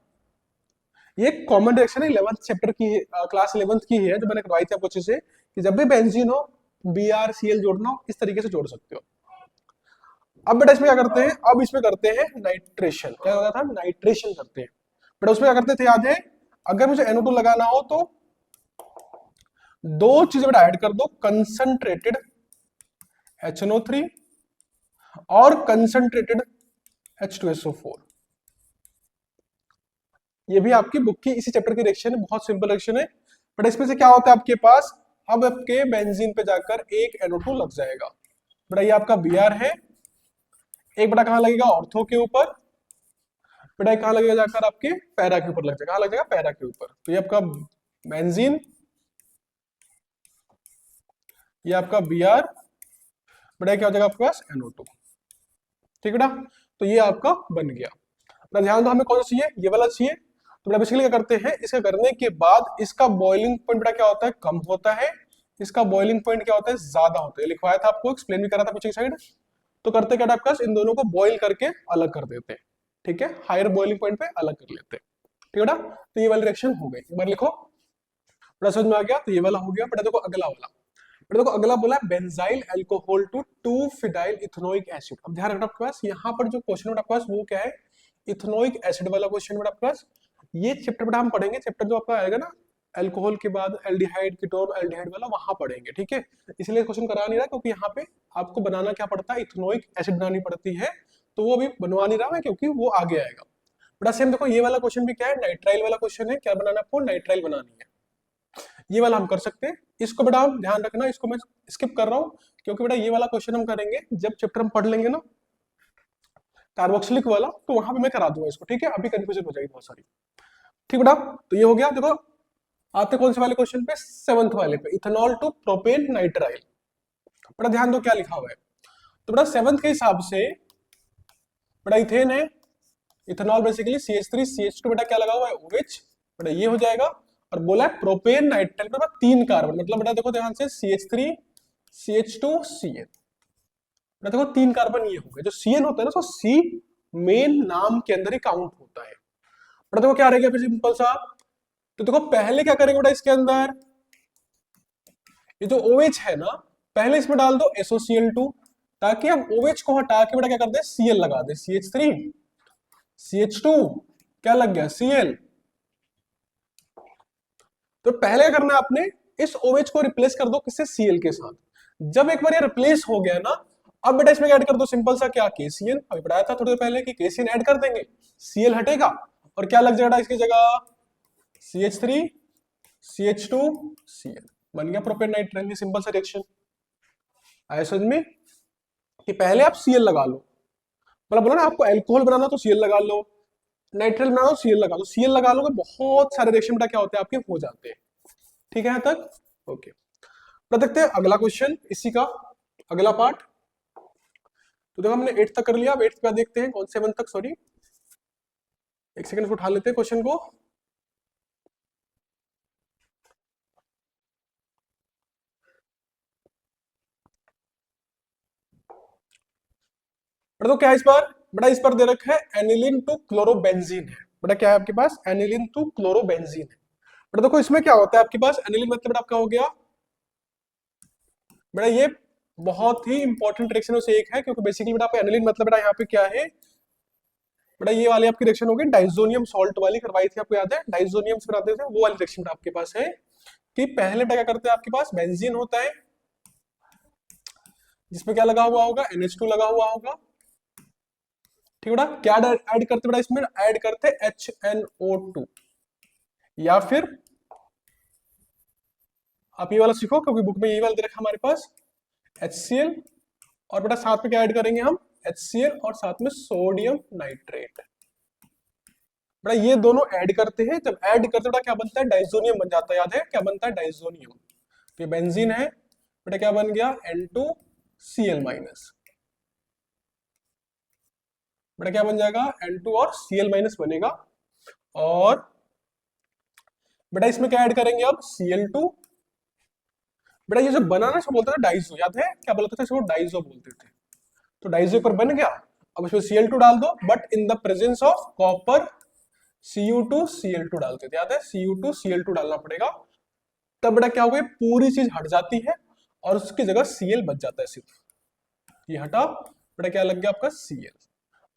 ये कॉमन रिएक्शन है 11th चैप्टर की, क्लास 11th की है जो मैंने करवाई थी आपको अच्छे से, कि जब भी बेंजीन हो BrCl जोड़ना हो इस तरीके से जोड़ सकते हो। अब बेटा इसमें क्या करते हैं, अब इसमें करते हैं नाइट्रेशन, क्या होता था, नाइट्रेशन करते हैं। बेटा उसमें क्या करते थे याद है, अगर मुझे NO2 लगाना हो तो दो चीजें बेटा ऐड कर दो, कंसंट्रेटेड HNO3 और कंसंट्रेटेड H2SO4। ये भी आपकी बुक की इसी चैप्टर की रिएक्शन है, बहुत सिंपल रिएक्शन है। बट इसमें से क्या होता है आपके पास, अब आपके बेंजीन पे जाकर एक NO2 लग जाएगा, बेटा ये आपका Br है, एक बेटा कहां लगेगा, ऑर्थो के ऊपर, बेटा कहां लगेगा, जाकर आपके पैरा के ऊपर लग जाएगा, कहां लग जाएगा, पैरा के ऊपर। तो ये आपका बेंजीन, ये आपका Br, बेटा क्या हो जाएगा आपके पास NO2, ठीक है बेटा। तो ये आपका बन गया। बेटा ध्यान दो, हमें कौन सा चाहिए, ये वाला चाहिए। तो बेटा बेसिकली क्या करते हैं, इसका करने के बाद इसका बॉइलिंग पॉइंट बेटा क्या होता है, कम होता है, इसका बॉइलिंग पॉइंट क्या होता है, ज्यादा होता है, लिखवाया था आपको, एक्सप्लेन भी करा था पीछे की साइड। तो करते क्या आपके पास, इन दोनों को बॉइल करके अलग कर देते हैं, ठीक है, हायर बॉइलिंग पॉइंट पे अलग कर लेते हैं, ठीक है ना। तो ये वाली रिएक्शन हो गई, एक बार लिखो, बड़ा समझ में आ गया। तो ये वाला हो गया। बेटा देखो अगला वाला, बेटा देखो अगला बोला benzyl alcohol to 2 phenyl ethanoic acid. अब ध्यान रखना आपके पास यहाँ पर जो क्वेश्चन है आपके पास वो क्या है, इथेनोइक एसिड वाला क्वेश्चन है आपके पास। ये चैप्टर बेटा हम पढ़ेंगे, चैप्टर जो आपका आएगा ना अल्कोहल के बाद एल्डिहाइड कीटोन एल्डिहाइड वाला, वहां पढ़ेंगे, ठीक है। इसलिए क्वेश्चन करा नहीं रहा क्योंकि यहाँ पे आपको बनाना क्या पड़ता है, इथेनोइक एसिड बनानी पड़ती है, तो वो अभी बनवा नहीं रहा मैं क्योंकि वो आगे आएगा। बड़ा सेम देखो ये वाला क्वेश्चन भी क्या है, नाइट्राइल वाला क्वेश्चन है, क्या बनाना है आपको, नाइट्राइल बनानी है। ये वाला हम कर सकते हैं। इसको बेटा आप ध्यान रखना, इसको मैं स्किप कर रहा हूँ क्योंकि बेटा ये वाला क्वेश्चन हम करेंगे जब चैप्टर हम पढ़ लेंगे ना कार्बोक्सिलिक वाला, तो वहां पे मैं करा दूंगा इसको, ठीक है। अभी कंफ्यूजन हो जाएगी बहुत सारी, ठीक बेटा। तो ये हो गया। देखो आते कौन से वाले क्वेश्चन पे, सेवंथ वाले पे, इथेनॉल टू प्रोपेन नाइट्राइल। बेटा ध्यान दो क्या लिखा हुआ है। तो बेटा सेवंथ के हिसाब से बेटा इथेन है, इथेनॉल बेसिकली CH3 CH2 बेटा क्या लगा हुआ है OH, बेटा ये हो जाएगा। और बोला है प्रोपेन नाइट्राइल बेटा 3 कार्बन, मतलब बेटा देखो ध्यान से CH3 CH2 CN, बेटा देखो 3 कार्बन ये हो गए। जो CN होता है ना, तो C मेन नाम के अंदर ही काउंट होता है। बेटा देखो क्या रहेगा फिर सिंपल सा, तो देखो पहले क्या करेंगे बेटा इसके अंदर, ये जो OH है ना पहले इसमें डाल दो SOCl2, ताकि हम OH को हटा के बेटा क्या कर दे Cl लगा दे, CH3 CH2 क्या लग गया Cl। तो पहले क्या करना है आपने, इस OH को रिप्लेस कर दो किससे, Cl के साथ। जब एक बार ये रिप्लेस हो गया ना, अब बेटा इसमें ऐड कर दो सिंपल सा क्या, KCl। अभी पढ़ाया था थोड़ी देर पहले कि KCl ऐड कर देंगे, Cl हटेगा और क्या लग जाएगा इसकी जगह, CH3 CH2 Cl, बन गया प्रोपेन नाइट्राइल। सिंपल सा रिएक्शन आया समझ में, कि पहले आप Cl लगा लो, मतलब बोला ना आपको अल्कोहल बनाना तो Cl लगा लो, नाइट्राइल बनाना तो Cl लगा लो, Cl लगा लोगे बहुत सारे रिएक्शन बेटा क्या होते हैं आपके हो जाते हैं, ठीक है यहाँ तक, ओके। तो देखते हैं अगला क्वेश्चन इसी का अगला पार्ट। तो देखो हमने 8 तक कर लिया, अब 8 के बाद देखते हैं कौन से 7 तक, सॉरी एक सेकंड उठा लेते हैं क्वेश्चन को। बेटा तो क्या है इस बार, बेटा इस पर दे रखा है एनिलीन टू क्लोरोबेंजीन है। बेटा क्या है आपके पास, एनिलीन टू क्लोरोबेंजीन है। बेटा देखो इसमें क्या होता है आपके पास, एनिलीन मतलब बेटा आपका हो गया, बेटा ये बहुत ही इंपॉर्टेंट रिएक्शन से एक है, क्योंकि बेसिकली बेटा आपका एनिलीन मतलब बेटा यहाँ पे क्या है, बेटा ये वाली आपकी रिएक्शन होगी डाइजोनियम सॉल्ट वाली, करवाई थी आपको याद है, डाइजोनियम से बनाते थे वो वाली रिएक्शन आपके पास है। कि पहले बेटा क्या करते हैं आपके पास बेंजीन होता है, जिसमें क्या लगा हुआ होगा, NH2 लगा हुआ होगा, ठीक बेटा। क्या ऐड करते बेटा इसमें, ऐड करते HNO2, या फिर आप ये वाला सीखो क्योंकि बुक में ये वाला दे रखा हमारे पास HCl, और बेटा साथ में क्या ऐड करेंगे हम, HCl और साथ में सोडियम नाइट्रेट। बेटा ये दोनों ऐड करते हैं, जब ऐड करते बेटा क्या बनता है, डाइजोनियम बन जाता है, याद है क्या बनता है, डाइजोनियम। तो ये बेंजीन है बेटा, क्या बन गया N2Cl माइनस, बेटा क्या बन जाएगा N2 और Cl माइनस बनेगा। और बेटा इसमें क्या ऐड करेंगे अब, Cl2। बेटा ये जो बना ना इसको बोलते थे डाइजो, याद है क्या बोलते थे इसको, डाइजो बोलते थे। तो डाइजो पर बन गया, अब इसमें Cl2 डाल दो, but in the presence of copper Cu2 Cl2 डालते थे, याद है Cu2 Cl2 डालना पड़ेगा। तब बेटा क्या हो गया, पूरी चीज हट जाती है और उसकी जगह Cl बच जाता है सिर्फ, ये हटा, बेटा क्या लग गया आपका Cl।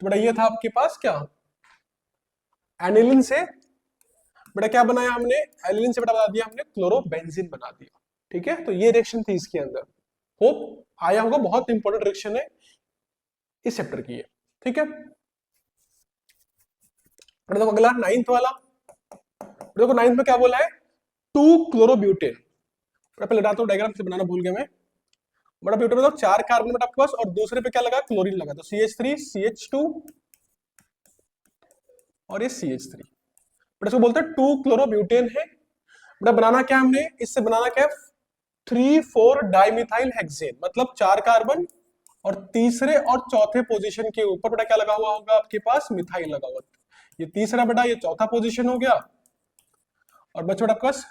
तो बेटा ये था आपके पास क्या, एनिलिन से बेटा क्या बनाया हमने, एनिलिन से बेटा बना दिया हमने क्लोरोबेंजीन बना दिया, ठीक है। तो ये रिएक्शन थी इसके अंदर, होप आया होगा, बहुत इंपॉर्टेंट रिएक्शन है इस चैप्टर की है, ठीक है। देखो अगला 9th वाला, देखो 9th में क्या बोला है, 2 क्लोरोब्यूटेन। पहले डालता हूं डायग्राम से बनाना भूल गया मैं। बड़ा ब्यूटेन मतलब 4 कार्बन बेटा आपके पास, और दूसरे पे क्या लगा, क्लोरीन लगा, तो CH3 CH2 और ये CH3, बट इसको बोलते हैं 2 क्लोरोब्यूटेन है। बेटा बनाना क्या हमने, इससे बनाना क्या है, 3,4 डाइमिथाइल हेक्सेन, मतलब 4 कार्बन और तीसरे और चौथे पोजीशन के ऊपर बेटा क्या लगा हुआ होगा आपके पास, मिथाइल लगा हुआ। ये तीसरा बेटा, ये चौथा पोजीशन हो गया, और बच्चों आपके पास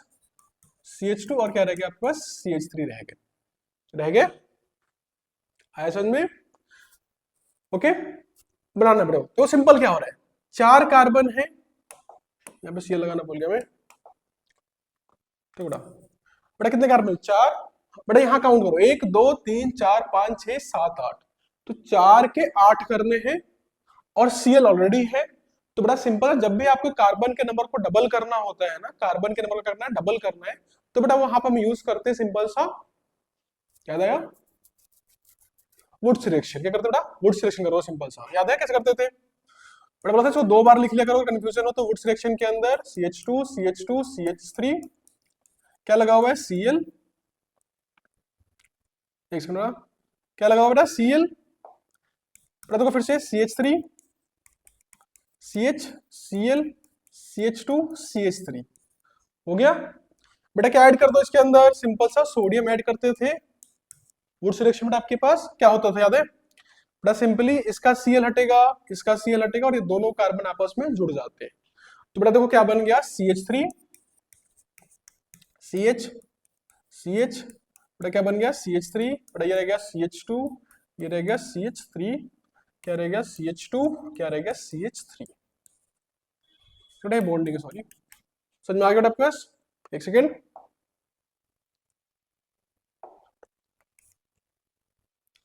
CH2 और क्या रह गया आपके पास CH3 रह गए। आया समझ में? ओके, बनाना ब्रो। तो सिंपल क्या हो रहा है, 4 कार्बन है, यहाँ पे Cl लगाना भूल गया मैं। तो बेटा कितने कार्बन, 4। बेटा यहाँ काउंट करो, 1 2 3 4 5 6 7 8, तो 4 के 8 करने हैं और Cl ऑलरेडी है। तो बड़ा सिंपल है, जब भी आपको कार्बन के नंबर को डबल करना होता है ना, कार्बन के नंबर को करना है डबल करना है, तो बेटा वहां पर हम यूज करते हैं सिंपल सा, याद आया, वुड्स रिएक्शन। क्या करते बेटा, वुड्स रिएक्शन करो, सिंपल सा याद है कैसे करते थे बेटा? बोला था इसको 2 बार लिख लिया करो, कंफ्यूजन हो तो। वुड्स रिएक्शन के अंदर CH2 CH2 CH3 क्या लगा हुआ है Cl, एक सेकंड, क्या लगा हुआ बेटा Cl, बेटा देखो फिर से CH3 CH Cl CH2 CH3 हो गया। बेटा क्या ऐड कर दो इसके अंदर, सिंपल सा सोडियम ऐड करते थे। वुड्स रिएक्शन में आपके पास क्या होता था याद है बेटा, सिंपली इसका Cl हटेगा, इसका Cl हटेगा और ये दोनों कार्बन आपस में जुड़ जाते हैं। तो बेटा देखो क्या बन गया, CH3 CH CH, बेटा क्या बन गया CH3, बेटा ये रह गया CH2, ये रह गया CH3, क्या रह गया CH2, क्या रह गया CH3। बेटा ये बॉन्डिंग है, सॉरी, समझ में आ गया आपके पास? एक सेकेंड,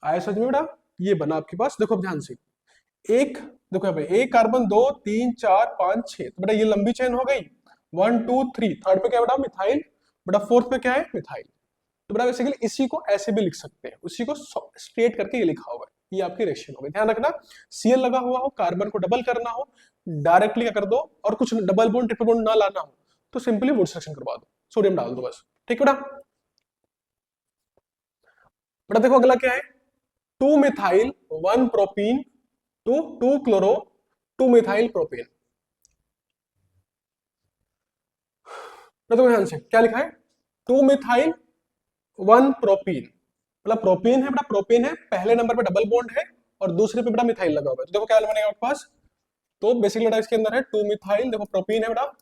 आया समझ में बेटा? ये बना आपके पास, देखो अब ध्यान से, एक देखो यहाँ पे एक कार्बन 2 3 4 5 6, तो बेटा ये लंबी चेन हो गई, 1 2 3, थर्ड पे क्या बेटा मिथाइल, बेटा फोर्थ पे क्या है मिथाइल। तो बेटा बेसिकली इसी को ऐसे भी लिख सकते हैं, उसी को स्ट्रेट करके ये लिखा हुआ है, ये आपकी रिएक्शन हो गई। ध्यान रखना, Cl लगा हुआ हो, कार्बन को डबल करना हो, डायरेक्टली क्या कर दो, और कुछ डबल बॉन्ड ट्रिपल बॉन्ड ना लाना हो तो सिंपली वुड्स रिएक्शन करवा दो, सोडियम डाल दो बस, ठीक है बेटा? बेटा देखो अगला क्या है, 2 methyl 1 propene to 2 chloro 2 methyl propane. देखो ध्यान से क्या लिखा है, 2 मिथाइल 1 प्रोपीन, मतलब प्रोपेन है बेटा, प्रोपेन है, पहले नंबर पे डबल बॉन्ड है और दूसरे पे बेटा मिथाइल लगा हुआ है। तो देखो क्या बनेगा आपके पास, तो बेसिकली बेटा इसके अंदर है 2 मिथाइल, देखो प्रोपीन है बेटा,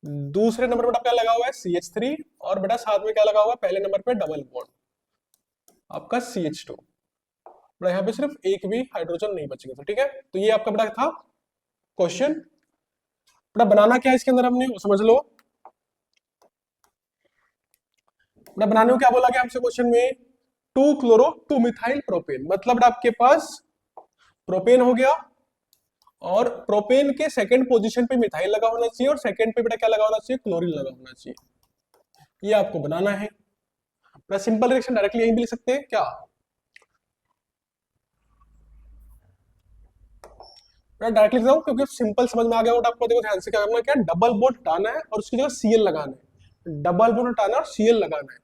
दूसरे नंबर पे बेटा क्या लगा हुआ है CH3, और बेटा साथ में क्या लगा हुआ है पहले नंबर पे डबल बॉन्ड आपका CH2। बेटा यहाँ पे सिर्फ एक भी हाइड्रोजन नहीं बचेगा, तो ठीक है। तो ये आपका बेटा था क्वेश्चन। बेटा बनाना क्या है इसके अंदर हमने वो समझ लो। बेटा बनाने को क्या बोला गया हमसे क्वेश्चन में, 2 क्लोरो 2 मिथाइल प्रोपेन, मतलब आपके पास प्रोपेन हो गया और प्रोपेन के सेकंड पोजीशन पे मिथाइल लगा होना चाहिए और सेकंड पे बेटा क्या लगा होना चाहिए, क्लोरीन लगा होना चाहिए। ये आपको बनाना है। बेटा सिंपल रिएक्शन डायरेक्टली यहीं भी लिख सकते हैं क्या, मैं डायरेक्टली लिख रहा हूं क्योंकि सिंपल समझ में आ गया। और आपको देखो ध्यान से क्या करना है, क्या डबल बॉन्ड हटाना है और उसकी जगह Cl लगाना है, डबल बॉन्ड हटाना और Cl लगाना है।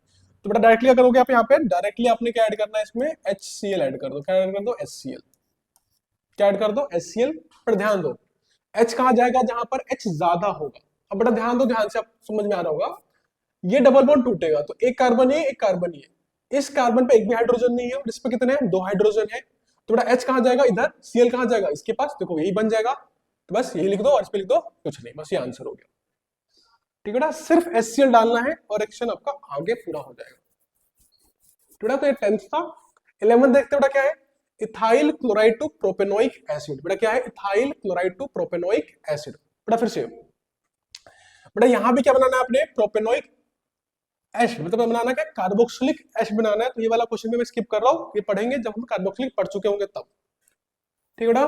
तो बेटा डायरेक्टली क्या करोगे आप यहाँ पे, डायरेक्टली आपने क्या ऐड करना है इसमें, HCl ऐड कर दो। क्या ऐड कर दो, HCl, क्या ऐड कर दो HCl। पर ध्यान दो H कहाँ जाएगा, जहां पर H ज्यादा होगा। अब बेटा ध्यान दो, ध्यान से आप समझ में आ रहा होगा, ये डबल बॉन्ड टूटेगा तो एक कार्बन ये एक कार्बन ये, इस कार्बन पे एक भी हाइड्रोजन नहीं है और इस पे कितने हैं, 2 हाइड्रोजन है। तो बेटा H कहां जाएगा, इधर, Cl कहां जाएगा इसके पास, देखो यही बन जाएगा। तो बस यही लिख दो और इस पे लिख दो कुछ नहीं, बस ये आंसर हो गया। ठीक है बेटा, सिर्फ HCl डालना है और रिएक्शन आपका आगे पूरा हो जाएगा। बेटा तो ये 10th था। 11th देखते बेटा क्या है, ethyl chloride to propanoic acid. बेटा क्या है, ethyl chloride to propanoic acid. बेटा फिर से बेटा यहां भी क्या बनाना है आपने, प्रोपेनोइक एसिड, मतलब बनाना क्या, कार्बोक्सिलिक एसिड बनाना है। तो ये वाला क्वेश्चन में मैं स्किप कर रहा हूं, ये पढ़ेंगे जब हम कार्बोक्सिलिक पढ़ चुके होंगे तब। ठीक है बेटा,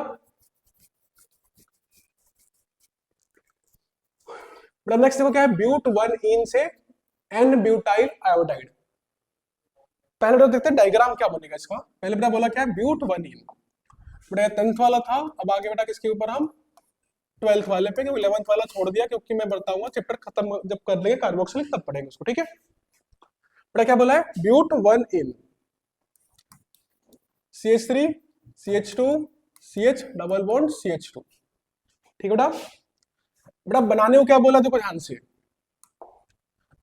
बेटा नेक्स्ट देखो क्या है, ब्यूट 1 इन से एन ब्यूटाइल आयोडाइड। पहले तो देखते हैं डायग्राम क्या बनेगा इसका। पहले बेटा बोला क्या है, ब्यूट 1 इन, बेटा 10th वाला था। अब आगे बेटा किसके ऊपर, हम 12th वाले पे, क्योंकि 11th वाला छोड़ दिया क्योंकि मैं बताऊंगा चैप्टर खत्म जब कर लेंगे कार्बोक्सिलिक तब पढ़ेंगे उसको। ठीक है बेटा, क्या बोला है, but 1 ene CH3 CH2 CH double bond CH2। ठीक है बेटा, बेटा बनाने को क्या बोला, देखो ध्यान से,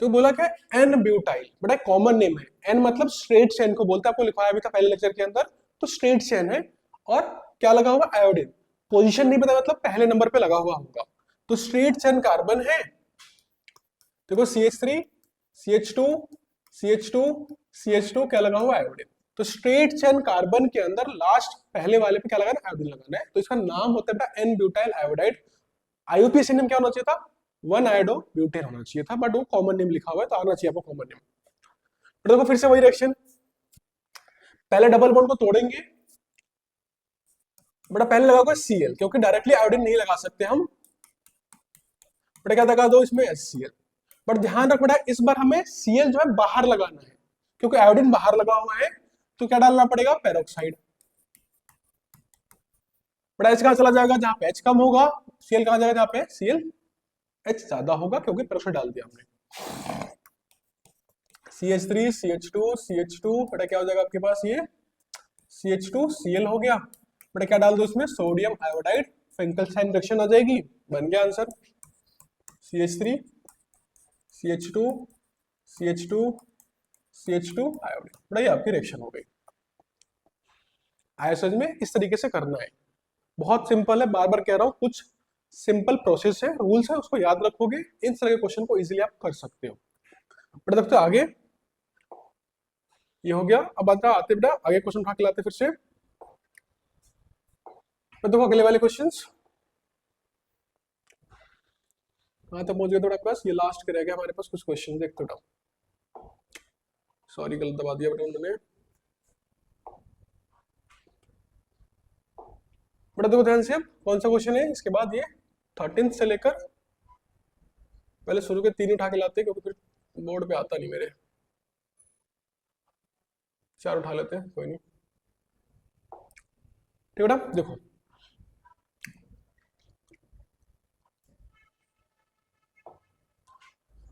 तो बोला क्या, एन ब्यूटाइल। बेटा कॉमन नेम है, एन मतलब स्ट्रेट चेन को बोलते हैं, आपको लिखवाया भी था पहले लेक्चर के अंदर। तो स्ट्रेट चेन है और क्या लगा हुआ, आयोडीन। पोजीशन नहीं पता, मतलब पहले नंबर पे लगा हुआ होगा। तो स्ट्रेट चेन कार्बन है, देखो CH3 CH2 CH2 CH2 क्या लगा हुआ है? आयोडीन। तो स्ट्रेट चेन कार्बन के अंदर लास्ट पहले वाले पे क्या लगाना है? आयोडीन लगाना है। तो इसका नाम होता है बेटा N butyl iodide. IUPAC name क्या होना चाहिए था? 1 आयोडो ब्यूटेन होना चाहिए था, बट वो कॉमन नेम लिखा हुआ है तो आना चाहिए आपको कॉमन नेम। तो देखो फिर से वही रिएक्शन, पहले डबल बॉन्ड को तोड़ेंगे, बेटा पहले लगा हुआ Cl, क्योंकि डायरेक्टली आयोडीन नहीं लगा सकते हम, बेटा क्या लगा दो इसमें HCl। बट ध्यान रख बेटा इस बार हमें Cl जो है बाहर लगाना है, क्योंकि आयोडीन बाहर लगा हुआ है, तो क्या डालना पड़ेगा? पेरोक्साइड। बड़ा H कहां चला जाएगा? जहां पे H कम होगा। Cl कहां जाएगा? जहां पे Cl H ज्यादा होगा, क्योंकि पेरोक्साइड डाल दिया हमने। CH3 CH2 CH2, बेटा क्या हो जाएगा आपके पास? ये CH2 Cl हो गया। बेटा क्या डाल दो इसमें? सोडियम आयोडाइड, फिंकलस्टाइन रिएक्शन आ जाएगी, बन गया answer. CH3 CH2 CH2 CH2 iodine. बेटा ये आपकी रिएक्शन हो गई। आयोसज में इस तरीके से करना है, बहुत सिंपल है, बार बार कह रहा हूं, कुछ सिंपल प्रोसेस है, रूल्स है, उसको याद रखोगे, इन तरह के क्वेश्चन को इजीली आप कर सकते हो। बेटा देखते आगे, ये हो गया। अब आते बेटा आगे क्वेश्चन उठा के लाते फिर से। तो देखो अगले वाले क्वेश्चंस कहां तक पहुंच गए? थोड़ा पास ये लास्ट के रह गया हमारे पास कुछ क्वेश्चन, देखते हो। सॉरी गलत दबा दिया बेटा उन्होंने। बेटा देखो ध्यान से, अब कौन सा क्वेश्चन है इसके बाद? ये 13 से लेकर पहले शुरू के 3 उठा के लाते, क्योंकि फिर बोर्ड पे आता नहीं मेरे। 4 उठा लेते हैं, कोई नहीं। ठीक बेटा देखो,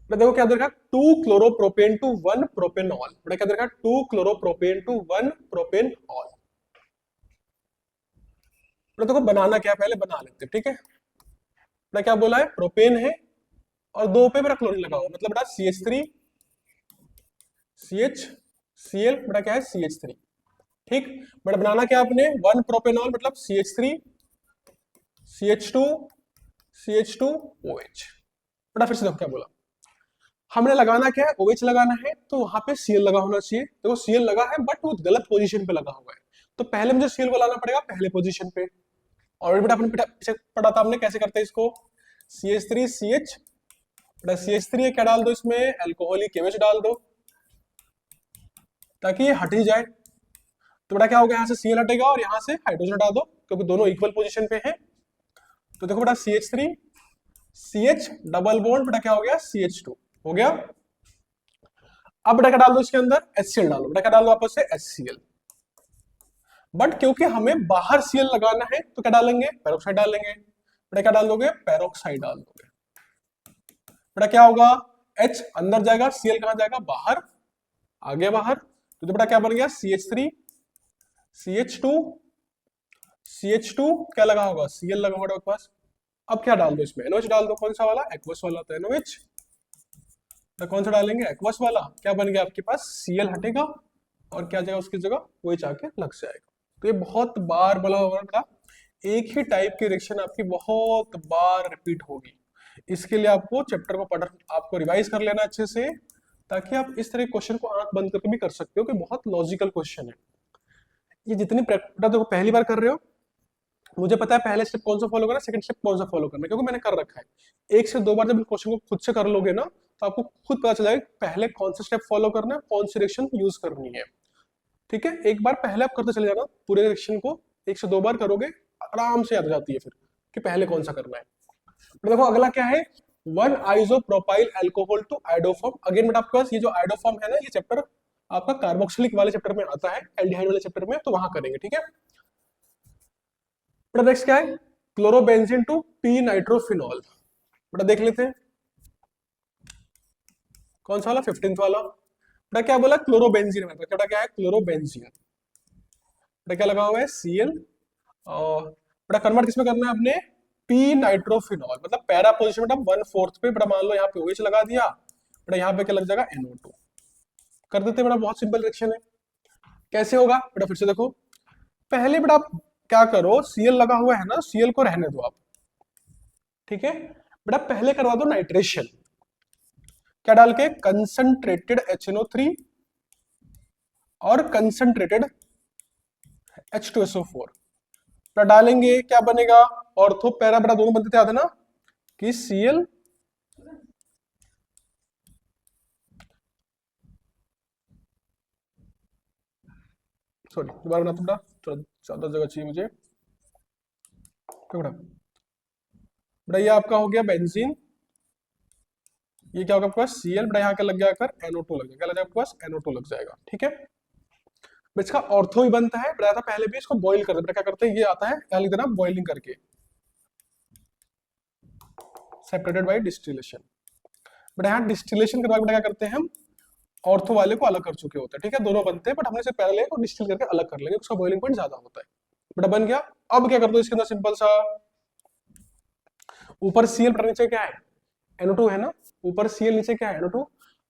देखो क्या देखा? 2 क्लोरोप्रोपेन टू 1 प्रोपेनॉल। बेटा क्या देखा? 2 क्लोरोप्रोपेन टू 1 प्रोपेनॉल। बेटा देखो बनाना क्या है, पहले बना लेते हैं, ठीक है। बेटा क्या बोला है? प्रोपेन है और 2 पे मेरा क्लोरीन लगा हुआ, मतलब बेटा CH3 CH Cl, बेटा क्या है? CH3। ठीक, बेटा बनाना क्या आपने? 1 प्रोपेनॉल मतलब CH3 CH2 CH2 OH। बेटा फिर से देखो क्या बोला, हमने लगाना क्या है? OH लगाना है, तो वहां पे Cl लगा होना चाहिए। देखो Cl लगा है, बट वो गलत पोजीशन पे लगा हुआ है, तो पहले मुझे Cl को लाना पड़ेगा पहले पोजीशन पे। और बेटा अपने पीछे पढ़ा था हमने कैसे करते हैं इसको। CH3 CH, बेटा CH3 है, क्या डाल दो इसमें? अल्कोहलिक केमिस्ट डाल दो, ताकि ये हट ही जाए। तो बेटा क्या होगा? यहाँ से Cl हटेगा और यहाँ से हाइड्रोजन हटा दो, क्योंकि दोनों इक्वल पोजीशन पे हैं। तो देखो बेटा CH3 CH डबल बॉन्ड, बेटा क्या हो गया? CH2 हो गया। अब बेटा क्या डाल दो इसके अंदर? HCl डालो। बेटा क्या डाल दो वापस से? HCl। बट क्योंकि हमें बाहर Cl लगाना है, तो क्या डालेंगे? पेरोक्साइड डालेंगे। बेटा क्या डाल दोगे? पेरोक्साइड डाल दोगे। बेटा क्या होगा? H अंदर जाएगा, Cl कहां जाएगा? बाहर, आगे बाहर। तो बेटा क्या बन गया? CH3 CH2 CH2 क्या लगा होगा? Cl लगा होगा आपके पास। अब क्या डाल दो इसमें? NOH डाल दो। कौन सा वाला? एक्वस वाला, तो NOH। तो कौन सा डालेंगे? एक्वस वाला। क्या बन गया आपके पास? Cl हटेगा और क्या जाएगा उसकी जगह? वही जाके लग जाएगा। तो ये बहुत बार बोला होगा था, एक ही टाइप की रिएक्शन आपकी बहुत बार रिपीट होगी। इसके लिए आपको चैप्टर को पढ़, आपको रिवाइज कर लेना अच्छे से, ताकि आप इस तरह के क्वेश्चन को आंख बंद करके भी कर सकते हो, कि बहुत लॉजिकल क्वेश्चन है। ये जितनी प्रैक्टिस देखो पहली बार कर रहे हो, मुझे पता है पहले स्टेप कौन सा फॉलो करना, सेकंड स्टेप कौन सा फॉलो करना, क्योंकि मैंने कर रखा है। 1 से 2 बार जब क्वेश्चन को खुद से कर लोगे ना, तो आपको खुद पता चल जाएगा पहले कौन सा स्टेप फॉलो करना है, कौन सी रिएक्शन यूज करनी है। ठीक है, एक बार पहले आप करते चले जाना, पूरे रिएक्शन को 1 से 2 बार करोगे, आराम से याद हो जाती है फिर कि पहले कौन सा करना है। तो देखो अगला क्या है? 1 isopropyl alcohol to iodoform. Again बेटा आपके पास ये जो आइडोफॉर्म है ना, ये चैप्टर आपका कार्बोक्सिलिक वाले चैप्टर में आता है, एल्डिहाइड वाले चैप्टर में, तो वहां करेंगे। ठीक है, बेटा नेक्स्ट क्या है? Chlorobenzene to P nitrophenol. बेटा देख लेते हैं कौन सा वाला? 15th वाला। बेटा क्या बोला? क्लोरोबेंजीन है, बेटा क्या है? क्लोरोबेंजीन। बेटा क्या लगा हुआ है? Cl। और बेटा कन्वर्ट किसमें करना है अपने? पी नाइट्रोफिनॉल, मतलब पैरा पोजीशन बेटा 1/4 पे। बेटा मान लो यहाँ पे OH लगा दिया, बेटा यहाँ पे क्या लग जाएगा? NO2 कर देते बेटा, बहुत सिंपल रिएक्शन है। कैसे होगा बेटा? फिर से देखो, पहले बेटा आप क्या करो, Cl लगा हुआ है ना, Cl को रहने दो आप। ठीक है बेटा, पहले करवा दो नाइट्रेशन। क्या डाल के, कंसंट्रेटेड HNO3 और कंसंट्रेटेड H2SO4 डालेंगे, क्या बनेगा, ऑर्थो पैरा बेटा दोनों बनते थे, याद है ना, कि Cl सॉरी दोबारा बनाता बेटा, थोड़ा ज्यादा जगह चाहिए मुझे। बेटा बेटा ये आपका हो गया बेंजीन, ये क्या होगा आपके पास Cl, बेटा यहाँ क्या लग गया कर NO2 लग जाएगा, क्या लग जाएगा आपके पास NO2 लग जाएगा, ठीक है। इसका ऑर्थो भी बनता है, बताया था पहले भी, इसको बॉईल कर देते, क्या करते हैं, ये आता है क्या लिख देना, बॉइलिंग करके, सेपरेटेड बाय डिस्टिलेशन। बट यहाँ डिस्टिलेशन करवा के क्या करते हैं हम, ऑर्थो वाले को अलग कर चुके होते हैं, ठीक है, दोनों बनते हैं, बट हमने से पहले को डिस्टिल करके अलग कर लेंगे, उसका बॉइलिंग पॉइंट ज्यादा होता है। बेटा बन गया। अब क्या करते हो इसके अंदर, सिंपल सा, ऊपर Cl पर नीचे क्या है, NO2 है ना, ऊपर Cl नीचे क्या है, NO2।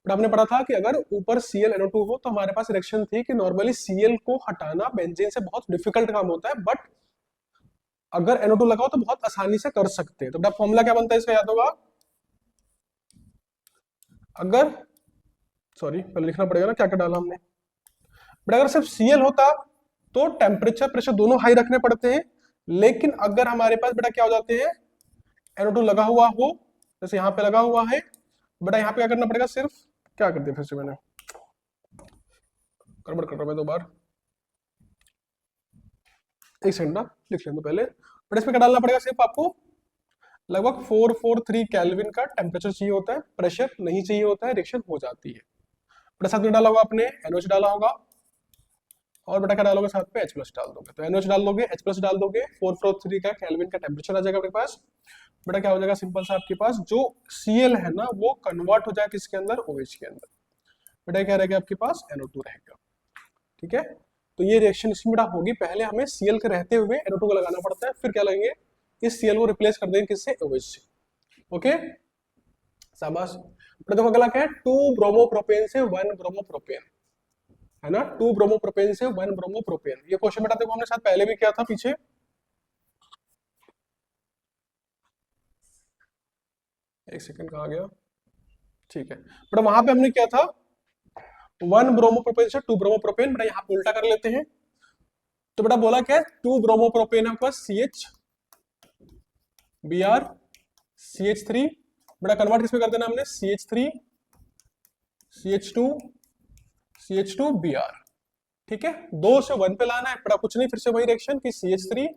बट हमने पढ़ा था कि अगर ऊपर Cl NO2 हो तो हमारे पास रिएक्शन थी कि नॉर्मली Cl को हटाना बेंजीन से बहुत डिफिकल्ट काम होता है, बट अगर NO2 लगाओ तो बहुत आसानी से कर सकते हैं। तो बेटा फॉर्मूला क्या बनता है इसका, याद होगा, अगर सॉरी पहले लिखना पड़ेगा ना क्या क्या डाला हमने। बट अगर सिर्फ Cl होता तो टेम्परेचर प्रेशर दोनों हाई रखने पड़ते हैं, लेकिन अगर हमारे पास बेटा क्या हो जाते हैं, NO2 लगा हुआ हो, जैसे यहाँ पे लगा हुआ है, बेटा यहाँ पे क्या करना पड़ेगा, सिर्फ क्या कर दिया फिर से मैंने, गड़बड़ कर रहा मैं दो बार, एक सेकंड ना लिख लें तो पहले। बट इसमें क्या डालना पड़ेगा, सिर्फ आपको लगभग 443 केल्विन का टेम्परेचर चाहिए होता है, प्रेशर नहीं चाहिए होता है, रिएक्शन हो जाती है। बेटा साथ में डाला होगा आपने NOH डाला होगा, और बेटा क्या डालोगे साथ पे H प्लस डाल दोगे, तो NOH डाल दोगे, H प्लस डाल दोगे, 443 का केल्विन का टेम्परेचर आ जाएगा आपके पास। बेटा क्या हो जाएगा, सिंपल सा आपके पास जो Cl है ना वो कन्वर्ट हो जाएगा किसके अंदर, OH के अंदर। बेटा क्या रहेगा आपके पास, NO2 रहेगा, ठीक है। तो ये रिएक्शन इसमें बेटा होगी, पहले हमें Cl के रहते हुए NO2 को लगाना पड़ता है, फिर क्या लगेंगे, इस Cl को रिप्लेस कर देंगे किससे, OH से, ओके शाबाश। बेटा देखो अगला क्या है, 2 ब्रोमोप्रोपेन से 1 ब्रोमोप्रोपेन, है ना, 2 ब्रोमोप्रोपेन से 1 ब्रोमोप्रोपेन। ये क्वेश्चन बेटा देखो हमने शायद पहले भी किया था पीछे, एक सेकंड कहा गया, ठीक है। बट वहां पे हमने क्या था, 1 ब्रोमोप्रोपेन से 2 ब्रोमोप्रोपेन, बेटा यहाँ पे उल्टा कर लेते हैं। तो बेटा बोला क्या है, 2 ब्रोमोप्रोपेन है आपके पास CH Br CH3, बेटा कन्वर्ट किसमें कर देना हमने, CH3 CH2 CH2 Br, ठीक है। 2 से 1 पे लाना है, बेटा कुछ नहीं, फिर से वही रिएक्शन कि CH3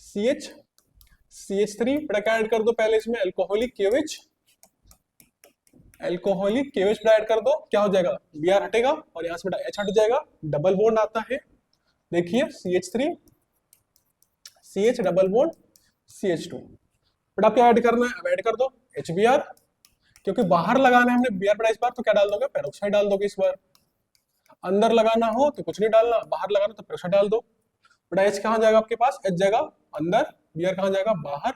CH CH3, बेटा क्या ऐड कर दो पहले इसमें, अल्कोहलिक KOH, अल्कोहलिक KOH बेटा ऐड कर दो, क्या हो जाएगा, Br हटेगा और यहां से बेटा H हट जाएगा, डबल बॉन्ड आता है, देखिए CH3 CH double bond CH2। बेटा क्या ऐड करना है, अब ऐड कर दो HBr, क्योंकि बाहर लगाना है हमने Br बेटा इस बार, तो क्या डाल दोगे, पेरोक्साइड डाल दोगे इस बार। अंदर लगाना हो तो कुछ नहीं डालना, बाहर लगाना तो पेरोक्साइड डाल दो। बेटा H कहाँ जाएगा आपके पास, H जाएगा अंदर, Br कहाँ जाएगा बाहर।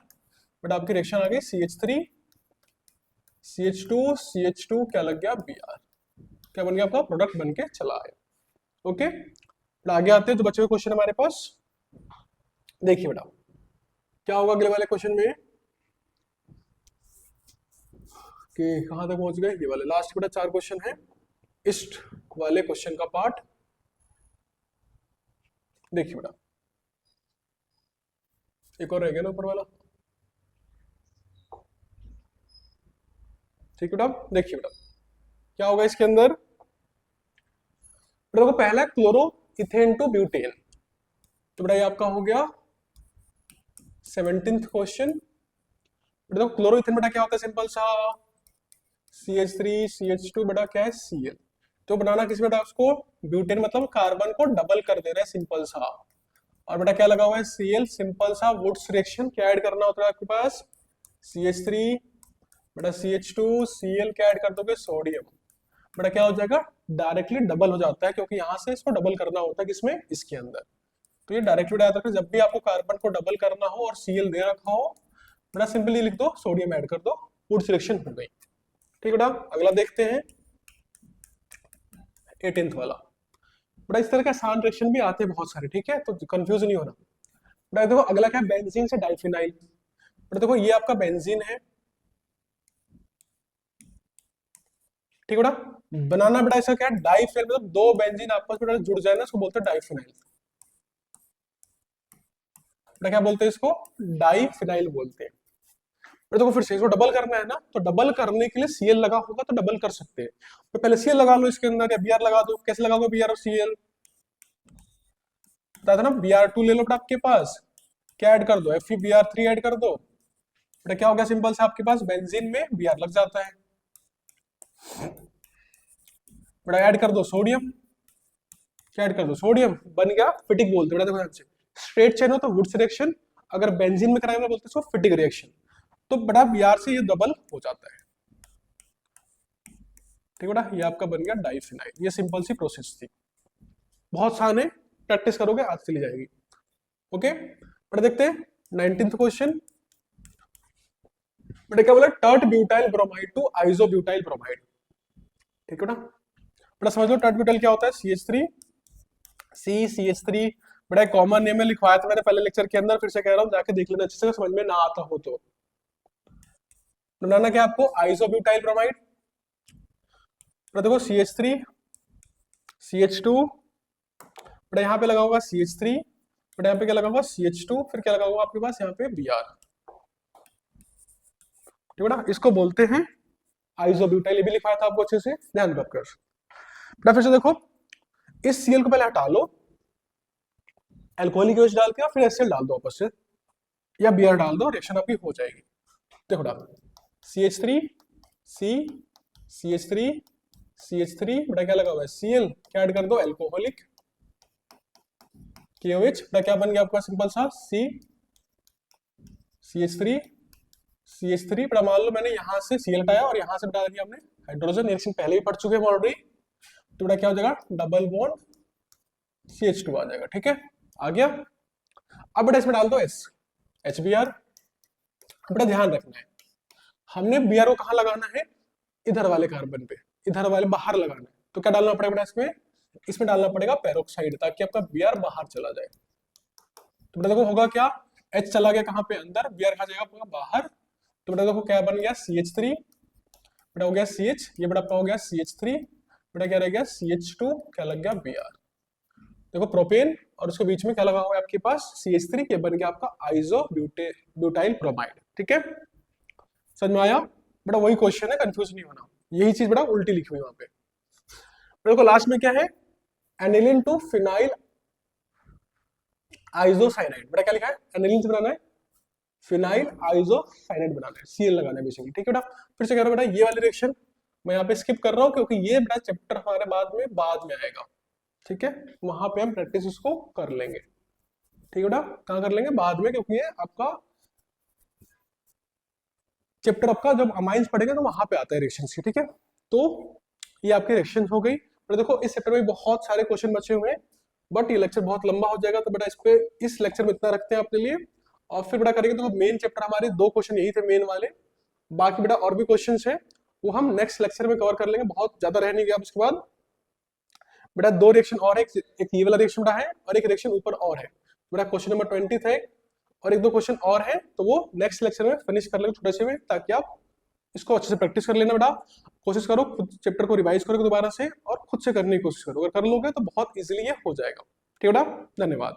बेटा आपकी रिएक्शन आ गई CH3 CH2 CH2 क्या लग गया Br, क्या बन गया आपका, प्रोडक्ट बन के चला आया, ओके। आगे आते हैं, तो बचे हुए क्वेश्चन हमारे पास, देखिए बेटा क्या होगा अगले वाले क्वेश्चन में, कि कहां तक पहुंच गए, ये वाले लास्ट बेटा 4 क्वेश्चन है इस्ट वाले क्वेश्चन का पार्ट। देखिए बेटा एक और रह गया ना ऊपर वाला, ठीक है बेटा। देखिए बेटा क्या होगा इसके अंदर, बेटा देखो पहला क्लोरो इथेन टू ब्यूटेन, तो बेटा ये आपका हो गया 17th क्वेश्चन। बेटा देखो क्लोरो इथेन बेटा क्या होता है, सिंपल सा CH3 CH2 बेटा क्या है Cl, तो बनाना किस बेटा उसको, ब्यूटेन, मतलब कार्बन को डबल कर दे रहा है, सिंपल सा। और बेटा क्या लगा हुआ है Cl, सिंपल सा वुड्स रिएक्शन, क्या ऐड करना होता है आपके पास, CH3 बेटा CH2 Cl क्या ऐड कर दोगे, सोडियम, बेटा क्या हो जाएगा, डायरेक्टली डबल हो जाता है, क्योंकि यहां से इसको डबल करना होता है किसमें, इसके अंदर। तो ये डायरेक्टली याद रखना, जब भी आपको कार्बन को डबल करना हो और Cl दे रखा हो, बेटा सिंपली लिख दो सोडियम ऐड कर दो, वुड्स रिएक्शन हो गई, ठीक है बेटा। अगला देखते हैं 18th वाला। बेटा इस तरह के आसान रिएक्शन भी आते हैं बहुत सारे, ठीक है, तो कंफ्यूज नहीं होना। बेटा देखो अगला क्या है, बेंजीन से डाइफिनाइल। बेटा देखो ये आपका बेंजीन है, ठीक है बेटा। बनाना बेटा इसका क्या है, डाइफिनाइल, मतलब दो बेंजीन आपस में जुड़ जाए ना, उसको बोलते हैं डाइफिनाइल। बेटा क्या बोलते हैं इसको, डाइफिनाइल बोलते हैं। बेटा देखो फिर से इसको डबल करना है ना, तो डबल करने के लिए सीएल लगा होगा तो डबल कर सकते हैं। तो पहले सीएल लगा लो इसके अंदर, या बीआर लगा दो। कैसे लगाओगे बीआर और सीएल, बताया था ना, Br2 ले लो बेटा आपके पास, क्या ऐड कर दो, FeBr3 ऐड कर दो। बेटा क्या हो गया, सिंपल से आपके पास बेंजीन में Br लग जाता है। बेटा ऐड कर दो सोडियम, क्या ऐड कर दो, सोडियम, बन गया फिटिक बोलते हैं। बेटा देखो ध्यान से, स्ट्रेट चेन हो तो वुड्स रिएक्शन, अगर बेंजीन में कराएंगे बोलते हैं इसको फिटिक रिएक्शन। तो बेटा Br से ये डबल हो जाता है। ठीक है बेटा, ये आपका बन गया डाइफिनाइल। ये सिंपल सी प्रोसेस थी, बहुत आसान है, प्रैक्टिस करोगे आज चली जाएगी। ओके बेटा देखते हैं 19th क्वेश्चन। बेटा क्या बोला, tert butyl bromide to iso butyl bromide. ठीक है बेटा, बेटा समझ लो टर्ट ब्यूटाइल क्या होता है, CH3 CH3। बेटा कॉमन नेम में लिखवाया था मैंने पहले लेक्चर के अंदर, फिर से कह रहा हूँ जाके देख लेना अच्छे से, समझ में ना आता हो तो। बनाना क्या आपको, आइसो ब्यूटाइल ब्रोमाइड। देखो CH3 CH2, बेटा यहाँ पे लगा होगा CH3, बेटा यहाँ पे क्या लगा होगा CH2, फिर क्या लगा होगा आपके पास यहाँ पे Br। ठीक है बेटा, इसको बोलते हैं आइसोब्यूटाइल, ये भी लिखवाया था आपको अच्छे से, ध्यान रखकर। बेटा फिर से देखो, इस Cl को पहले हटा लो, एल्कोहलिक OH डाल के फिर HCl डाल दो आपस से, या Br डाल दो, रिएक्शन आपकी हो जाएगी। देखो बेटा CH3 C CH3 CH3, बेटा क्या लगा हुआ है Cl, क्या ऐड कर दो, एल्कोहलिक KOH। बेटा क्या बन गया आपका सिंपल सा C CH3 CH3। बेटा मान लो मैंने यहाँ से Cl हटाया और यहाँ से बता दिया हमने हाइड्रोजन, रिएक्शन पहले ही पढ़ चुके हैं ऑलरेडी। तो बेटा क्या हो जाएगा, डबल बॉन्ड CH2 आ जाएगा। ठीक है, आ गया। अब बेटा इसमें डाल दो S HBr। बेटा ध्यान रखना है, हमने Br को कहाँ लगाना है, इधर वाले कार्बन पे, इधर वाले बाहर लगाना है। तो क्या डालना पड़ेगा बेटा इसमें, इसमें डालना पड़ेगा पेरोक्साइड, ताकि आपका Br बाहर चला जाए। तो बेटा देखो होगा क्या, H चला गया कहाँ पे अंदर, Br कहाँ जाएगा पूरा बाहर। तो बेटा देखो क्या बन गया CH3, बेटा हो गया CH, ये बेटा आपका हो गया CH3, बेटा क्या रह गया CH2, क्या लग गया Br। देखो प्रोपेन और उसके बीच में क्या लगा हुआ है आपके पास CH3, ये बन गया आपका आइसो ब्यूटाइल ब्रोमाइड। ठीक है, समझ में आया। बेटा वही क्वेश्चन है, कंफ्यूज नहीं होना, यही चीज बेटा उल्टी लिखी हुई वहां पे। देखो लास्ट में क्या है, एनिलीन टू फिनाइल आइसोसाइनाइड। बेटा क्या लिखा है, एनिलीन से बनाना है फिनाइल आइसोसाइनाइड बनाना है, Cl लगाना है बेसिकली। ठीक है बेटा, फिर से कह रहा हूं बेटा ये वाली रिएक्शन मैं यहाँ पे स्किप कर रहा हूँ, क्योंकि ये बेटा चैप्टर हमारे बाद में आएगा। ठीक है, वहां पे हम प्रैक्टिस इसको कर लेंगे। ठीक है बेटा, कहाँ कर लेंगे, बाद में, क्योंकि ये आपका चैप्टर आपका जब अमाइंस पढ़ेगा तो वहां पे आता है रिएक्शंस की। ठीक है, तो ये आपकी रिएक्शन हो गई। तो देखो इस चैप्टर में बहुत सारे क्वेश्चन बचे हुए हैं, बट ये लेक्चर बहुत लंबा हो जाएगा, तो बेटा इस पे इस लेक्चर में इतना रखते हैं अपने लिए। और फिर बेटा करेंगे तो मेन चैप्टर हमारे 2 क्वेश्चन यही थे मेन वाले, बाकी बेटा और भी क्वेश्चन है वो हम नेक्स्ट लेक्चर में कवर कर लेंगे, बहुत ज्यादा रह नहीं गया। उसके बाद बेटा 2 रिएक्शन और है, एक ये वाला रिएक्शन बेटा है और एक रिएक्शन ऊपर और है। बेटा क्वेश्चन नंबर 20 थे और 1-2 क्वेश्चन और है, तो वो नेक्स्ट लेक्चर में फिनिश कर लेंगे छोटे से में, ताकि आप इसको अच्छे से प्रैक्टिस कर लेना। बेटा कोशिश करो खुद चैप्टर को रिवाइज करो दोबारा से, और खुद से करने की कोशिश करो, अगर कर लोगे तो बहुत इजीली ये हो जाएगा। ठीक है बेटा, धन्यवाद।